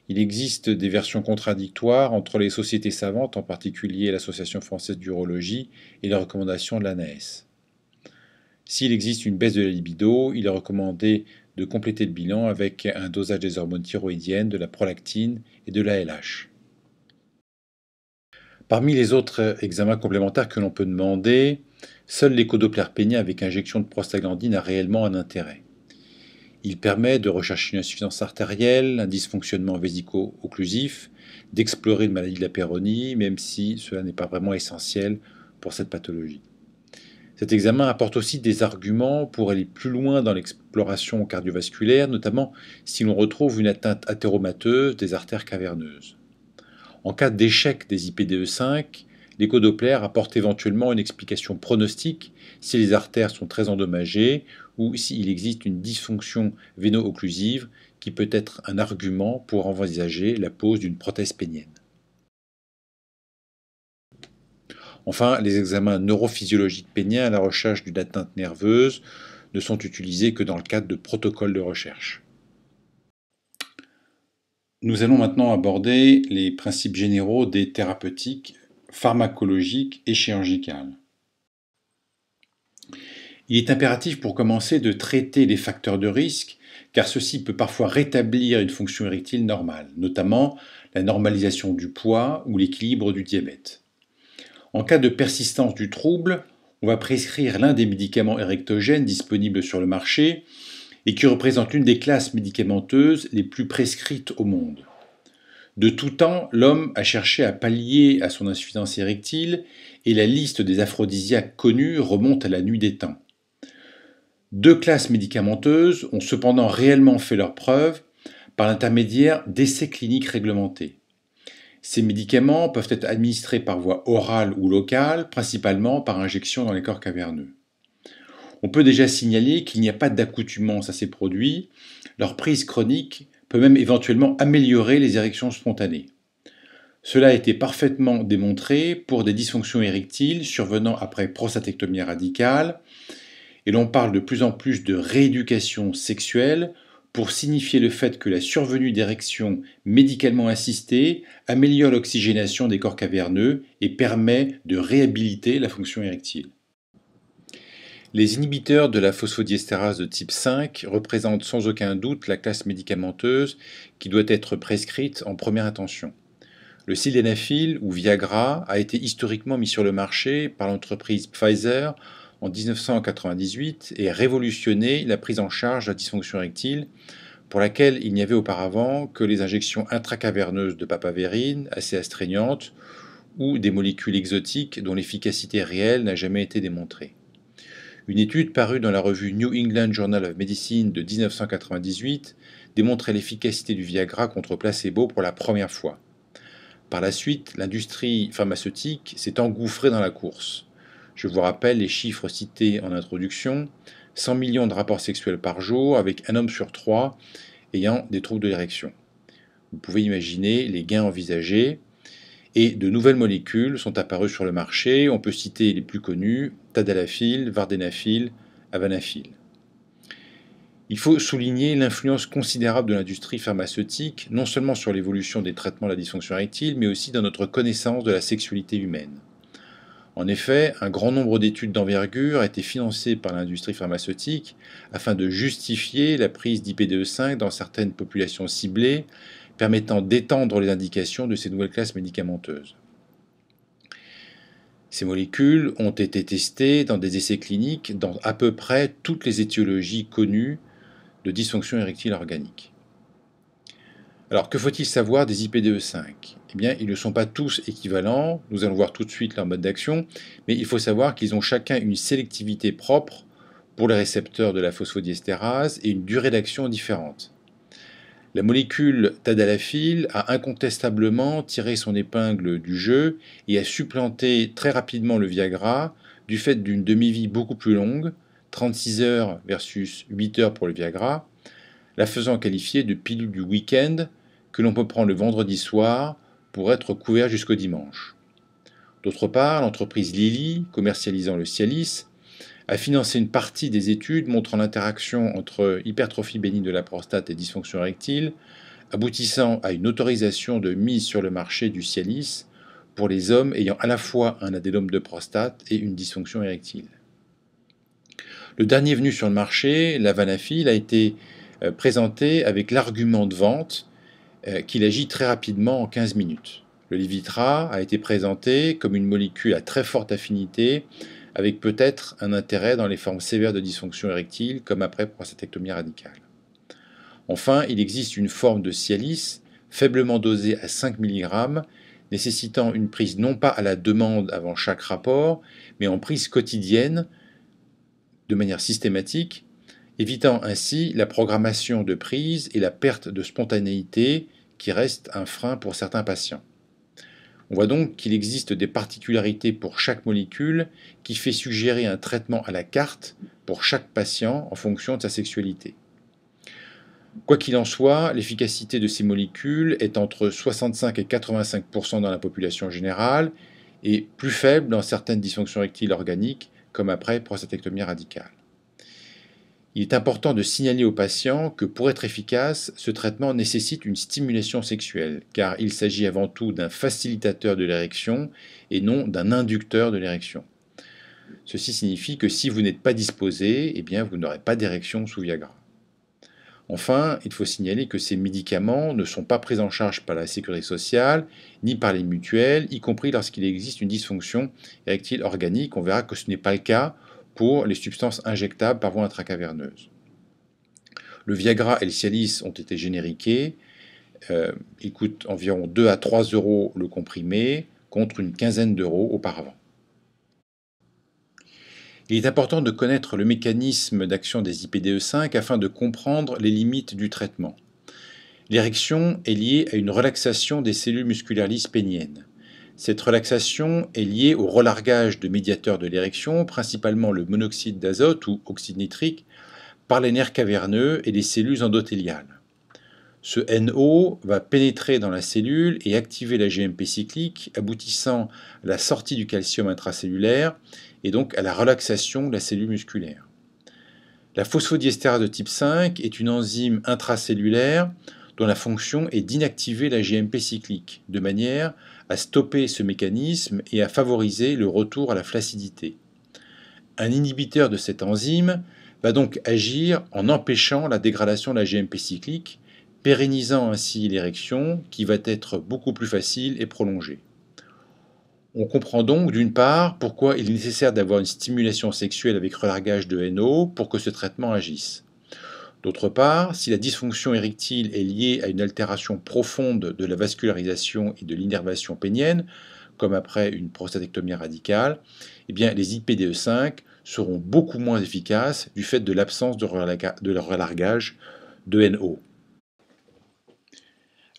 Il existe des versions contradictoires entre les sociétés savantes, en particulier l'Association française d'urologie et les recommandations de l'ANAS. S'il existe une baisse de la libido, il est recommandé de compléter le bilan avec un dosage des hormones thyroïdiennes, de la prolactine et de l'ALH. Parmi les autres examens complémentaires que l'on peut demander, seul l'échodoppler pénien avec injection de prostaglandine a réellement un intérêt. Il permet de rechercher une insuffisance artérielle, un dysfonctionnement vésico-occlusif, d'explorer une maladie de la péronie, même si cela n'est pas vraiment essentiel pour cette pathologie. Cet examen apporte aussi des arguments pour aller plus loin dans l'exploration cardiovasculaire, notamment si l'on retrouve une atteinte athéromateuse des artères caverneuses. En cas d'échec des IPDE5, l'échodoppler apporte éventuellement une explication pronostique si les artères sont très endommagées ou s'il existe une dysfonction véno-occlusive qui peut être un argument pour envisager la pose d'une prothèse pénienne. Enfin, les examens neurophysiologiques péniens à la recherche d'une atteinte nerveuse ne sont utilisés que dans le cadre de protocoles de recherche. Nous allons maintenant aborder les principes généraux des thérapeutiques pharmacologiques et chirurgicales. Il est impératif pour commencer de traiter les facteurs de risque, car ceci peut parfois rétablir une fonction érectile normale, notamment la normalisation du poids ou l'équilibre du diabète. En cas de persistance du trouble, on va prescrire l'un des médicaments érectogènes disponibles sur le marché et qui représente l'une des classes médicamenteuses les plus prescrites au monde. De tout temps, l'homme a cherché à pallier à son insuffisance érectile et la liste des aphrodisiaques connus remonte à la nuit des temps. Deux classes médicamenteuses ont cependant réellement fait leurs preuves par l'intermédiaire d'essais cliniques réglementés. Ces médicaments peuvent être administrés par voie orale ou locale, principalement par injection dans les corps caverneux. On peut déjà signaler qu'il n'y a pas d'accoutumance à ces produits. Leur prise chronique peut même éventuellement améliorer les érections spontanées. Cela a été parfaitement démontré pour des dysfonctions érectiles survenant après prostatectomie radicale, et l'on parle de plus en plus de rééducation sexuelle pour signifier le fait que la survenue d'érections médicalement assistées améliore l'oxygénation des corps caverneux et permet de réhabiliter la fonction érectile. Les inhibiteurs de la phosphodiestérase de type 5 représentent sans aucun doute la classe médicamenteuse qui doit être prescrite en première intention. Le sildenafil ou Viagra a été historiquement mis sur le marché par l'entreprise Pfizer en 1998 et a révolutionné la prise en charge de la dysfonction érectile pour laquelle il n'y avait auparavant que les injections intracaverneuses de papavérine assez astreignantes ou des molécules exotiques dont l'efficacité réelle n'a jamais été démontrée. Une étude parue dans la revue New England Journal of Medicine de 1998 démontrait l'efficacité du Viagra contre placebo pour la première fois. Par la suite, l'industrie pharmaceutique s'est engouffrée dans la course. Je vous rappelle les chiffres cités en introduction, 100 millions de rapports sexuels par jour avec un homme sur 3 ayant des troubles de l'érection. Vous pouvez imaginer les gains envisagés et de nouvelles molécules sont apparues sur le marché. On peut citer les plus connus, tadalafil, vardenafil, avanafil. Il faut souligner l'influence considérable de l'industrie pharmaceutique, non seulement sur l'évolution des traitements de la dysfonction érectile, mais aussi dans notre connaissance de la sexualité humaine. En effet, un grand nombre d'études d'envergure a été financées par l'industrie pharmaceutique afin de justifier la prise d'IPDE5 dans certaines populations ciblées, permettant d'étendre les indications de ces nouvelles classes médicamenteuses. Ces molécules ont été testées dans des essais cliniques dans à peu près toutes les étiologies connues de dysfonction érectile organique. Alors, que faut-il savoir des IPDE5 ? Eh bien, ils ne sont pas tous équivalents, nous allons voir tout de suite leur mode d'action, mais il faut savoir qu'ils ont chacun une sélectivité propre pour les récepteurs de la phosphodiestérase et une durée d'action différente. La molécule tadalafil a incontestablement tiré son épingle du jeu et a supplanté très rapidement le Viagra du fait d'une demi-vie beaucoup plus longue, 36 heures versus 8 heures pour le Viagra, la faisant qualifier de pilule du week-end que l'on peut prendre le vendredi soir pour être couvert jusqu'au dimanche. D'autre part, l'entreprise Lilly, commercialisant le Cialis, a financé une partie des études montrant l'interaction entre hypertrophie bénigne de la prostate et dysfonction érectile aboutissant à une autorisation de mise sur le marché du Cialis pour les hommes ayant à la fois un adénome de prostate et une dysfonction érectile. Le dernier venu sur le marché, l'avanafil, a été présenté avec l'argument de vente qu'il agit très rapidement en 15 minutes. Le Levitra a été présenté comme une molécule à très forte affinité, avec peut-être un intérêt dans les formes sévères de dysfonction érectile, comme après prostatectomie radicale. Enfin, il existe une forme de Cialis, faiblement dosée à 5 mg, nécessitant une prise non pas à la demande avant chaque rapport, mais en prise quotidienne, de manière systématique, évitant ainsi la programmation de prise et la perte de spontanéité qui reste un frein pour certains patients. On voit donc qu'il existe des particularités pour chaque molécule qui fait suggérer un traitement à la carte pour chaque patient en fonction de sa sexualité. Quoi qu'il en soit, l'efficacité de ces molécules est entre 65 et 85% dans la population générale et plus faible dans certaines dysfonctions érectiles organiques comme après prostatectomie radicale. Il est important de signaler aux patients que pour être efficace, ce traitement nécessite une stimulation sexuelle, car il s'agit avant tout d'un facilitateur de l'érection et non d'un inducteur de l'érection. Ceci signifie que si vous n'êtes pas disposé, eh bien vous n'aurez pas d'érection sous Viagra. Enfin, il faut signaler que ces médicaments ne sont pas pris en charge par la sécurité sociale, ni par les mutuelles, y compris lorsqu'il existe une dysfonction érectile organique. On verra que ce n'est pas le cas pour les substances injectables par voie intracaverneuse. Le Viagra et le Cialis ont été génériqués. Ils coûtent environ 2 à 3 euros le comprimé, contre une quinzaine d'euros auparavant. Il est important de connaître le mécanisme d'action des IPDE5 afin de comprendre les limites du traitement. L'érection est liée à une relaxation des cellules musculaires lisses péniennes. Cette relaxation est liée au relargage de médiateurs de l'érection, principalement le monoxyde d'azote ou oxyde nitrique, par les nerfs caverneux et les cellules endothéliales. Ce NO va pénétrer dans la cellule et activer la GMP cyclique, aboutissant à la sortie du calcium intracellulaire et donc à la relaxation de la cellule musculaire. La phosphodiesterase de type 5 est une enzyme intracellulaire dont la fonction est d'inactiver la GMP cyclique, de manière à stopper ce mécanisme et à favoriser le retour à la flaccidité. Un inhibiteur de cette enzyme va donc agir en empêchant la dégradation de la GMP cyclique, pérennisant ainsi l'érection qui va être beaucoup plus facile et prolongée. On comprend donc d'une part pourquoi il est nécessaire d'avoir une stimulation sexuelle avec relargage de NO pour que ce traitement agisse. D'autre part, si la dysfonction érectile est liée à une altération profonde de la vascularisation et de l'innervation pénienne, comme après une prostatectomie radicale, eh bien, les IPDE5 seront beaucoup moins efficaces du fait de l'absence de relargage de NO.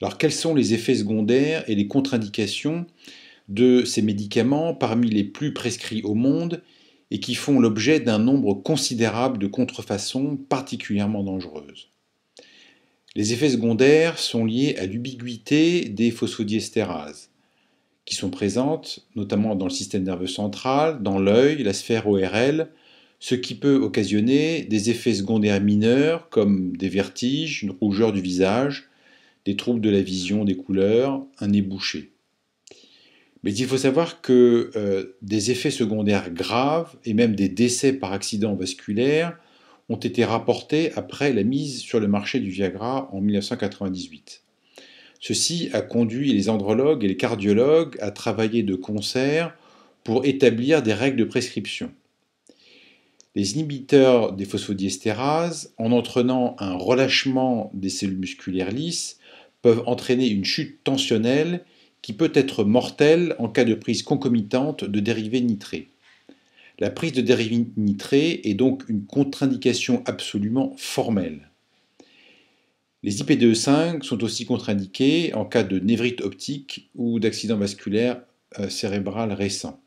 Alors, quels sont les effets secondaires et les contre-indications de ces médicaments parmi les plus prescrits au monde et qui font l'objet d'un nombre considérable de contrefaçons particulièrement dangereuses? Les effets secondaires sont liés à l'ubiquité des phosphodiesterase, qui sont présentes notamment dans le système nerveux central, dans l'œil, la sphère ORL, ce qui peut occasionner des effets secondaires mineurs comme des vertiges, une rougeur du visage, des troubles de la vision, des couleurs, un nez bouché. Mais il faut savoir que des effets secondaires graves et même des décès par accident vasculaire ont été rapportés après la mise sur le marché du Viagra en 1998. Ceci a conduit les andrologues et les cardiologues à travailler de concert pour établir des règles de prescription. Les inhibiteurs des phosphodiesterase, en entraînant un relâchement des cellules musculaires lisses, peuvent entraîner une chute tensionnelle qui peut être mortelle en cas de prise concomitante de dérivés nitrés. La prise de dérivés nitrés est donc une contre-indication absolument formelle. Les IPDE5 sont aussi contre-indiqués en cas de névrite optique ou d'accident vasculaire cérébral récent.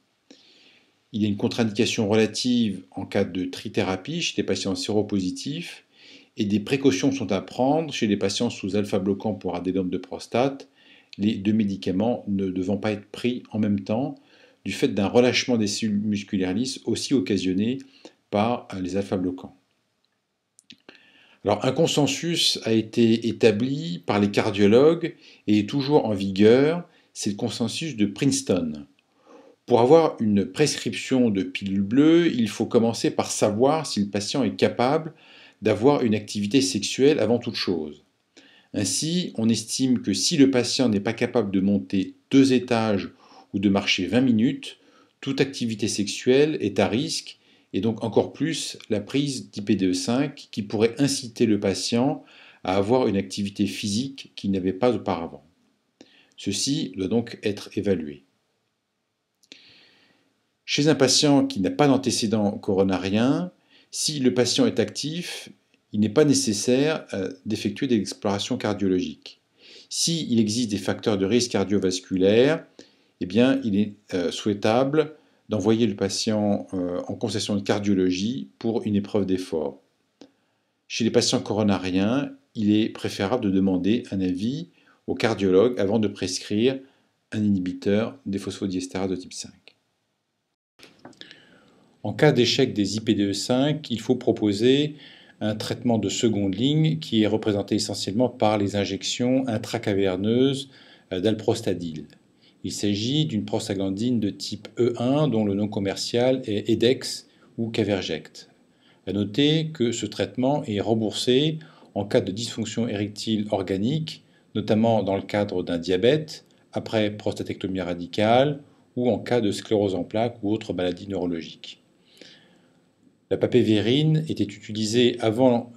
Il y a une contre-indication relative en cas de trithérapie chez les patients séropositifs et des précautions sont à prendre chez les patients sous alpha-bloquants pour adénome de prostate, les deux médicaments ne devant pas être pris en même temps du fait d'un relâchement des cellules musculaires lisses aussi occasionné par les alpha-bloquants. Alors, un consensus a été établi par les cardiologues et est toujours en vigueur, c'est le consensus de Princeton. Pour avoir une prescription de pilule bleue, il faut commencer par savoir si le patient est capable d'avoir une activité sexuelle avant toute chose. Ainsi, on estime que si le patient n'est pas capable de monter 2 étages ou de marcher 20 minutes, toute activité sexuelle est à risque et donc encore plus la prise d'IPDE5 qui pourrait inciter le patient à avoir une activité physique qu'il n'avait pas auparavant. Ceci doit donc être évalué. Chez un patient qui n'a pas d'antécédent coronarien, si le patient est actif, il n'est pas nécessaire d'effectuer des explorations cardiologiques. S'il existe des facteurs de risque cardiovasculaire, eh bien, il est souhaitable d'envoyer le patient en consultation de cardiologie pour une épreuve d'effort. Chez les patients coronariens, il est préférable de demander un avis au cardiologue avant de prescrire un inhibiteur des phosphodiestérases de type 5. En cas d'échec des IPDE5, il faut proposer un traitement de seconde ligne qui est représenté essentiellement par les injections intracaverneuses d'alprostadil. Il s'agit d'une prostaglandine de type E1 dont le nom commercial est Edex ou Caverject. À noter que ce traitement est remboursé en cas de dysfonction érectile organique, notamment dans le cadre d'un diabète, après prostatectomie radicale ou en cas de sclérose en plaques ou autre maladie neurologique. La papévérine était utilisée avant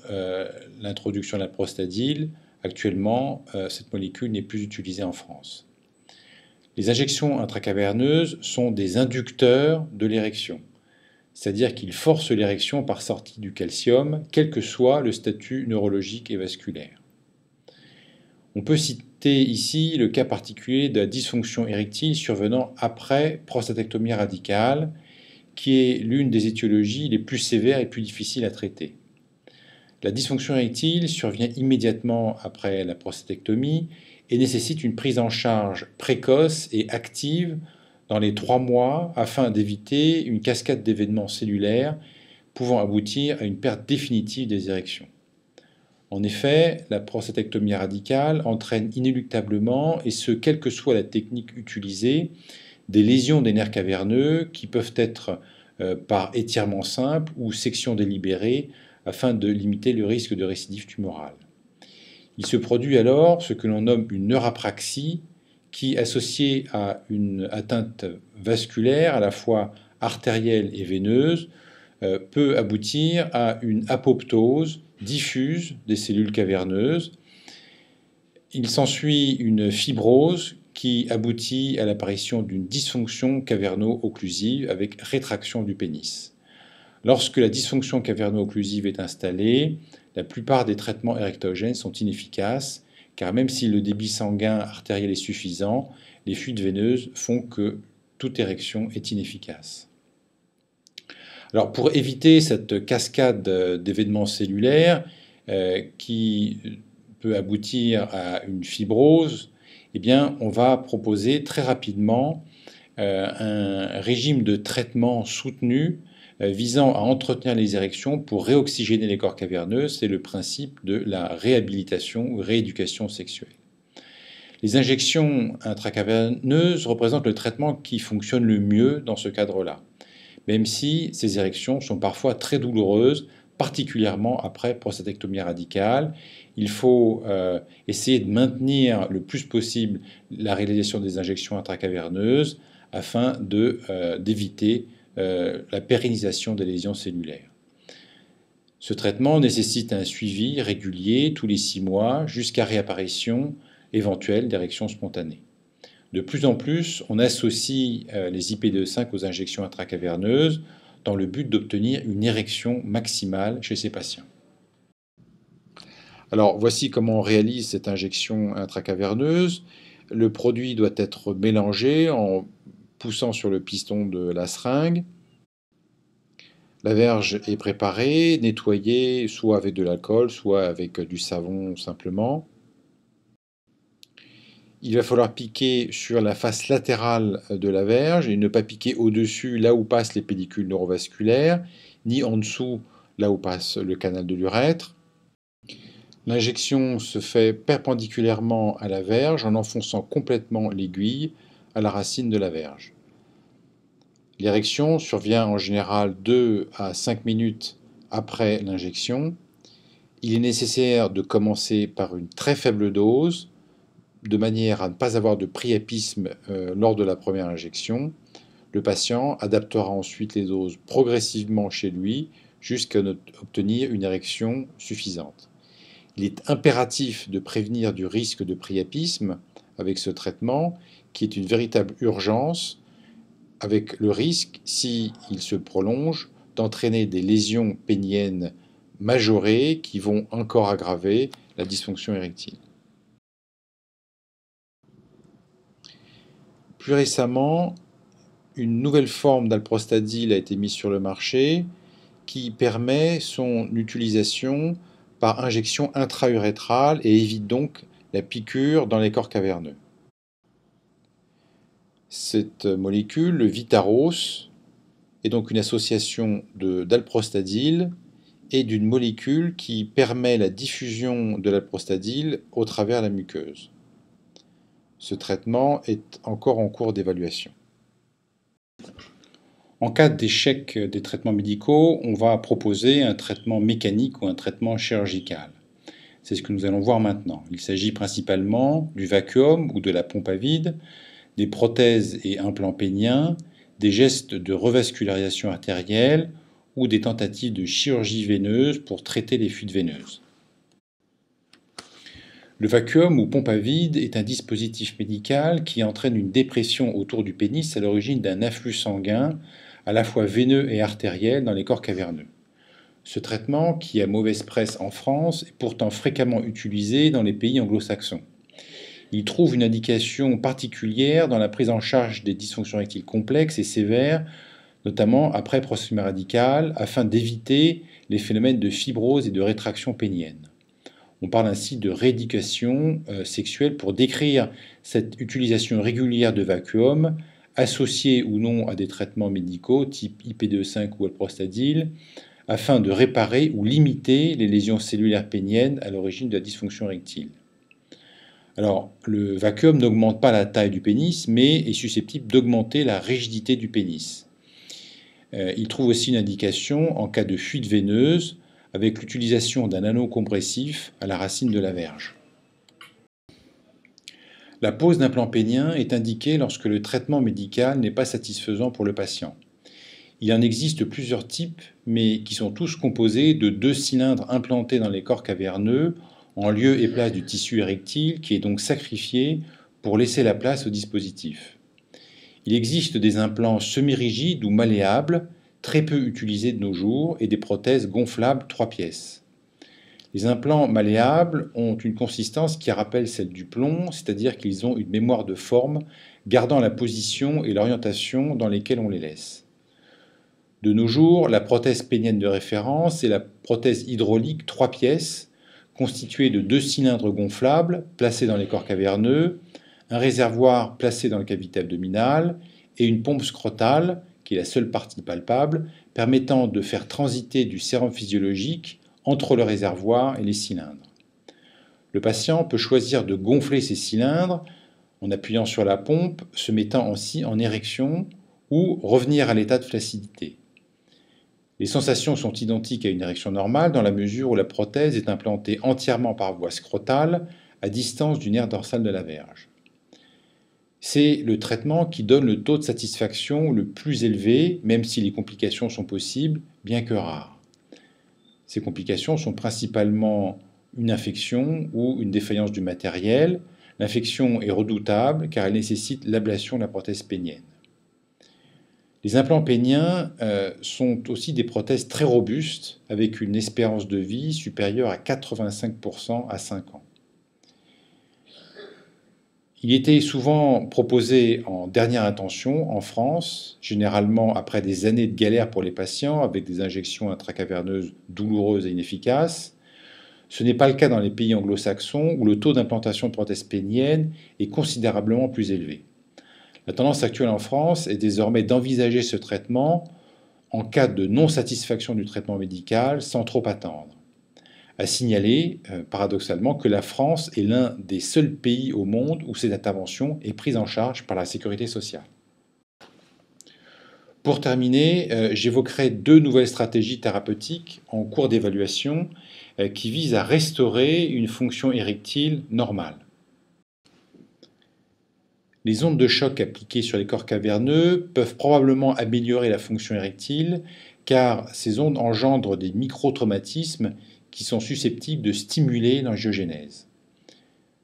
l'introduction de la prostadil. Actuellement, cette molécule n'est plus utilisée en France. Les injections intracaverneuses sont des inducteurs de l'érection, c'est-à-dire qu'ils forcent l'érection par sortie du calcium, quel que soit le statut neurologique et vasculaire. On peut citer ici le cas particulier de la dysfonction érectile survenant après prostatectomie radicale, qui est l'une des étiologies les plus sévères et plus difficiles à traiter. La dysfonction érectile survient immédiatement après la prostatectomie et nécessite une prise en charge précoce et active dans les 3 mois afin d'éviter une cascade d'événements cellulaires pouvant aboutir à une perte définitive des érections. En effet, la prostatectomie radicale entraîne inéluctablement, et ce quelle que soit la technique utilisée, des lésions des nerfs caverneux qui peuvent être par étirement simple ou section délibérée afin de limiter le risque de récidive tumorale. Il se produit alors ce que l'on nomme une neurapraxie qui, associée à une atteinte vasculaire à la fois artérielle et veineuse, peut aboutir à une apoptose diffuse des cellules caverneuses. Il s'ensuit une fibrose qui aboutit à l'apparition d'une dysfonction caverno-occlusive avec rétraction du pénis. Lorsque la dysfonction caverno-occlusive est installée, la plupart des traitements érectogènes sont inefficaces, car même si le débit sanguin artériel est suffisant, les fuites veineuses font que toute érection est inefficace. Alors pour éviter cette cascade d'événements cellulaires qui peut aboutir à une fibrose, eh bien, on va proposer très rapidement un régime de traitement soutenu visant à entretenir les érections pour réoxygéner les corps caverneux. C'est le principe de la réhabilitation ou rééducation sexuelle. Les injections intracaverneuses représentent le traitement qui fonctionne le mieux dans ce cadre-là, même si ces érections sont parfois très douloureuses, particulièrement après prostatectomie radicale. Il faut essayer de maintenir le plus possible la réalisation des injections intracaverneuses afin d'éviter la pérennisation des lésions cellulaires. Ce traitement nécessite un suivi régulier tous les 6 mois jusqu'à réapparition éventuelle d'érections spontanées. De plus en plus, on associe les IPDE5 aux injections intracaverneuses dans le but d'obtenir une érection maximale chez ces patients. Alors, voici comment on réalise cette injection intracaverneuse. Le produit doit être mélangé en poussant sur le piston de la seringue. La verge est préparée, nettoyée, soit avec de l'alcool, soit avec du savon simplement. Il va falloir piquer sur la face latérale de la verge et ne pas piquer au-dessus, là où passent les pellicules neurovasculaires, ni en dessous, là où passe le canal de l'urètre. L'injection se fait perpendiculairement à la verge en enfonçant complètement l'aiguille à la racine de la verge. L'érection survient en général 2 à 5 minutes après l'injection. Il est nécessaire de commencer par une très faible dose, de manière à ne pas avoir de priapisme lors de la première injection. Le patient adaptera ensuite les doses progressivement chez lui jusqu'à obtenir une érection suffisante. Il est impératif de prévenir du risque de priapisme avec ce traitement, qui est une véritable urgence, avec le risque, s'il se prolonge, d'entraîner des lésions péniennes majorées qui vont encore aggraver la dysfonction érectile. Plus récemment, une nouvelle forme d'alprostadil a été mise sur le marché qui permet son utilisation par injection intra-urétrale et évite donc la piqûre dans les corps caverneux. Cette molécule, le Vitaros, est donc une association d'alprostadil et d'une molécule qui permet la diffusion de l'alprostadil au travers la muqueuse. Ce traitement est encore en cours d'évaluation. En cas d'échec des traitements médicaux, on va proposer un traitement mécanique ou un traitement chirurgical. C'est ce que nous allons voir maintenant. Il s'agit principalement du vacuum ou de la pompe à vide, des prothèses et implants péniens, des gestes de revascularisation artérielle ou des tentatives de chirurgie veineuse pour traiter les fuites veineuses. Le vacuum ou pompe à vide est un dispositif médical qui entraîne une dépression autour du pénis à l'origine d'un afflux sanguin à la fois veineux et artériel dans les corps caverneux. Ce traitement, qui a mauvaise presse en France, est pourtant fréquemment utilisé dans les pays anglo-saxons. Il trouve une indication particulière dans la prise en charge des dysfonctions érectiles complexes et sévères, notamment après prostatectomie radicale, afin d'éviter les phénomènes de fibrose et de rétraction pénienne. On parle ainsi de rééducation sexuelle pour décrire cette utilisation régulière de vacuum, associée ou non à des traitements médicaux type IP2/5 ou alprostadil, afin de réparer ou limiter les lésions cellulaires péniennes à l'origine de la dysfonction érectile. Alors, le vacuum n'augmente pas la taille du pénis, mais est susceptible d'augmenter la rigidité du pénis. Il trouve aussi une indication en cas de fuite veineuse, avec l'utilisation d'un anneau compressif à la racine de la verge. La pose d'implant pénien est indiquée lorsque le traitement médical n'est pas satisfaisant pour le patient. Il en existe plusieurs types, mais qui sont tous composés de 2 cylindres implantés dans les corps caverneux, en lieu et place du tissu érectile, qui est donc sacrifié pour laisser la place au dispositif. Il existe des implants semi-rigides ou malléables, très peu utilisés de nos jours, et des prothèses gonflables 3 pièces. Les implants malléables ont une consistance qui rappelle celle du plomb, c'est-à-dire qu'ils ont une mémoire de forme, gardant la position et l'orientation dans lesquelles on les laisse. De nos jours, la prothèse pénienne de référence est la prothèse hydraulique 3 pièces, constituée de 2 cylindres gonflables placés dans les corps caverneux, un réservoir placé dans la cavité abdominale et une pompe scrotale, qui est la seule partie palpable, permettant de faire transiter du sérum physiologique entre le réservoir et les cylindres. Le patient peut choisir de gonfler ces cylindres en appuyant sur la pompe, se mettant ainsi en érection, ou revenir à l'état de flaccidité. Les sensations sont identiques à une érection normale dans la mesure où la prothèse est implantée entièrement par voie scrotale à distance du nerf dorsal de la verge. C'est le traitement qui donne le taux de satisfaction le plus élevé, même si les complications sont possibles, bien que rares. Ces complications sont principalement une infection ou une défaillance du matériel. L'infection est redoutable car elle nécessite l'ablation de la prothèse pénienne. Les implants péniens sont aussi des prothèses très robustes, avec une espérance de vie supérieure à 85% à 5 ans. Il était souvent proposé en dernière intention en France, généralement après des années de galère pour les patients, avec des injections intracaverneuses douloureuses et inefficaces. Ce n'est pas le cas dans les pays anglo-saxons, où le taux d'implantation de prothèses péniennes est considérablement plus élevé. La tendance actuelle en France est désormais d'envisager ce traitement en cas de non-satisfaction du traitement médical sans trop attendre. a signalé, paradoxalement, que la France est l'un des seuls pays au monde où cette intervention est prise en charge par la sécurité sociale. Pour terminer, j'évoquerai deux nouvelles stratégies thérapeutiques en cours d'évaluation qui visent à restaurer une fonction érectile normale. Les ondes de choc appliquées sur les corps caverneux peuvent probablement améliorer la fonction érectile car ces ondes engendrent des microtraumatismes qui sont susceptibles de stimuler l'angiogénèse.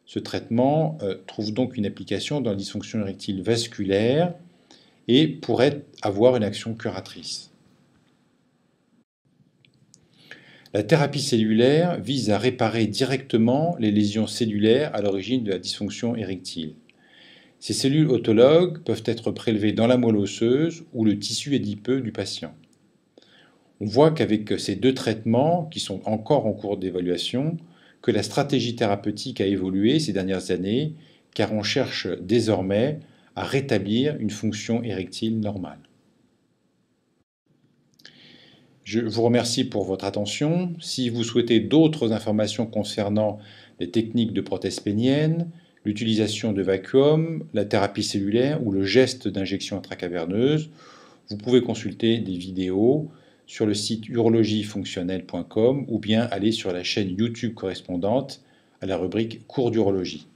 Ce traitement trouve donc une application dans la dysfonction érectile vasculaire et pourrait avoir une action curatrice. La thérapie cellulaire vise à réparer directement les lésions cellulaires à l'origine de la dysfonction érectile. Ces cellules autologues peuvent être prélevées dans la moelle osseuse ou le tissu adipeux du patient. On voit qu'avec ces deux traitements, qui sont encore en cours d'évaluation, que la stratégie thérapeutique a évolué ces dernières années, car on cherche désormais à rétablir une fonction érectile normale. Je vous remercie pour votre attention. Si vous souhaitez d'autres informations concernant les techniques de prothèse pénienne, l'utilisation de vacuum, la thérapie cellulaire ou le geste d'injection intracaverneuse, vous pouvez consulter des vidéos sur le site urologiefonctionnelle.com ou bien aller sur la chaîne YouTube correspondante à la rubrique cours d'urologie.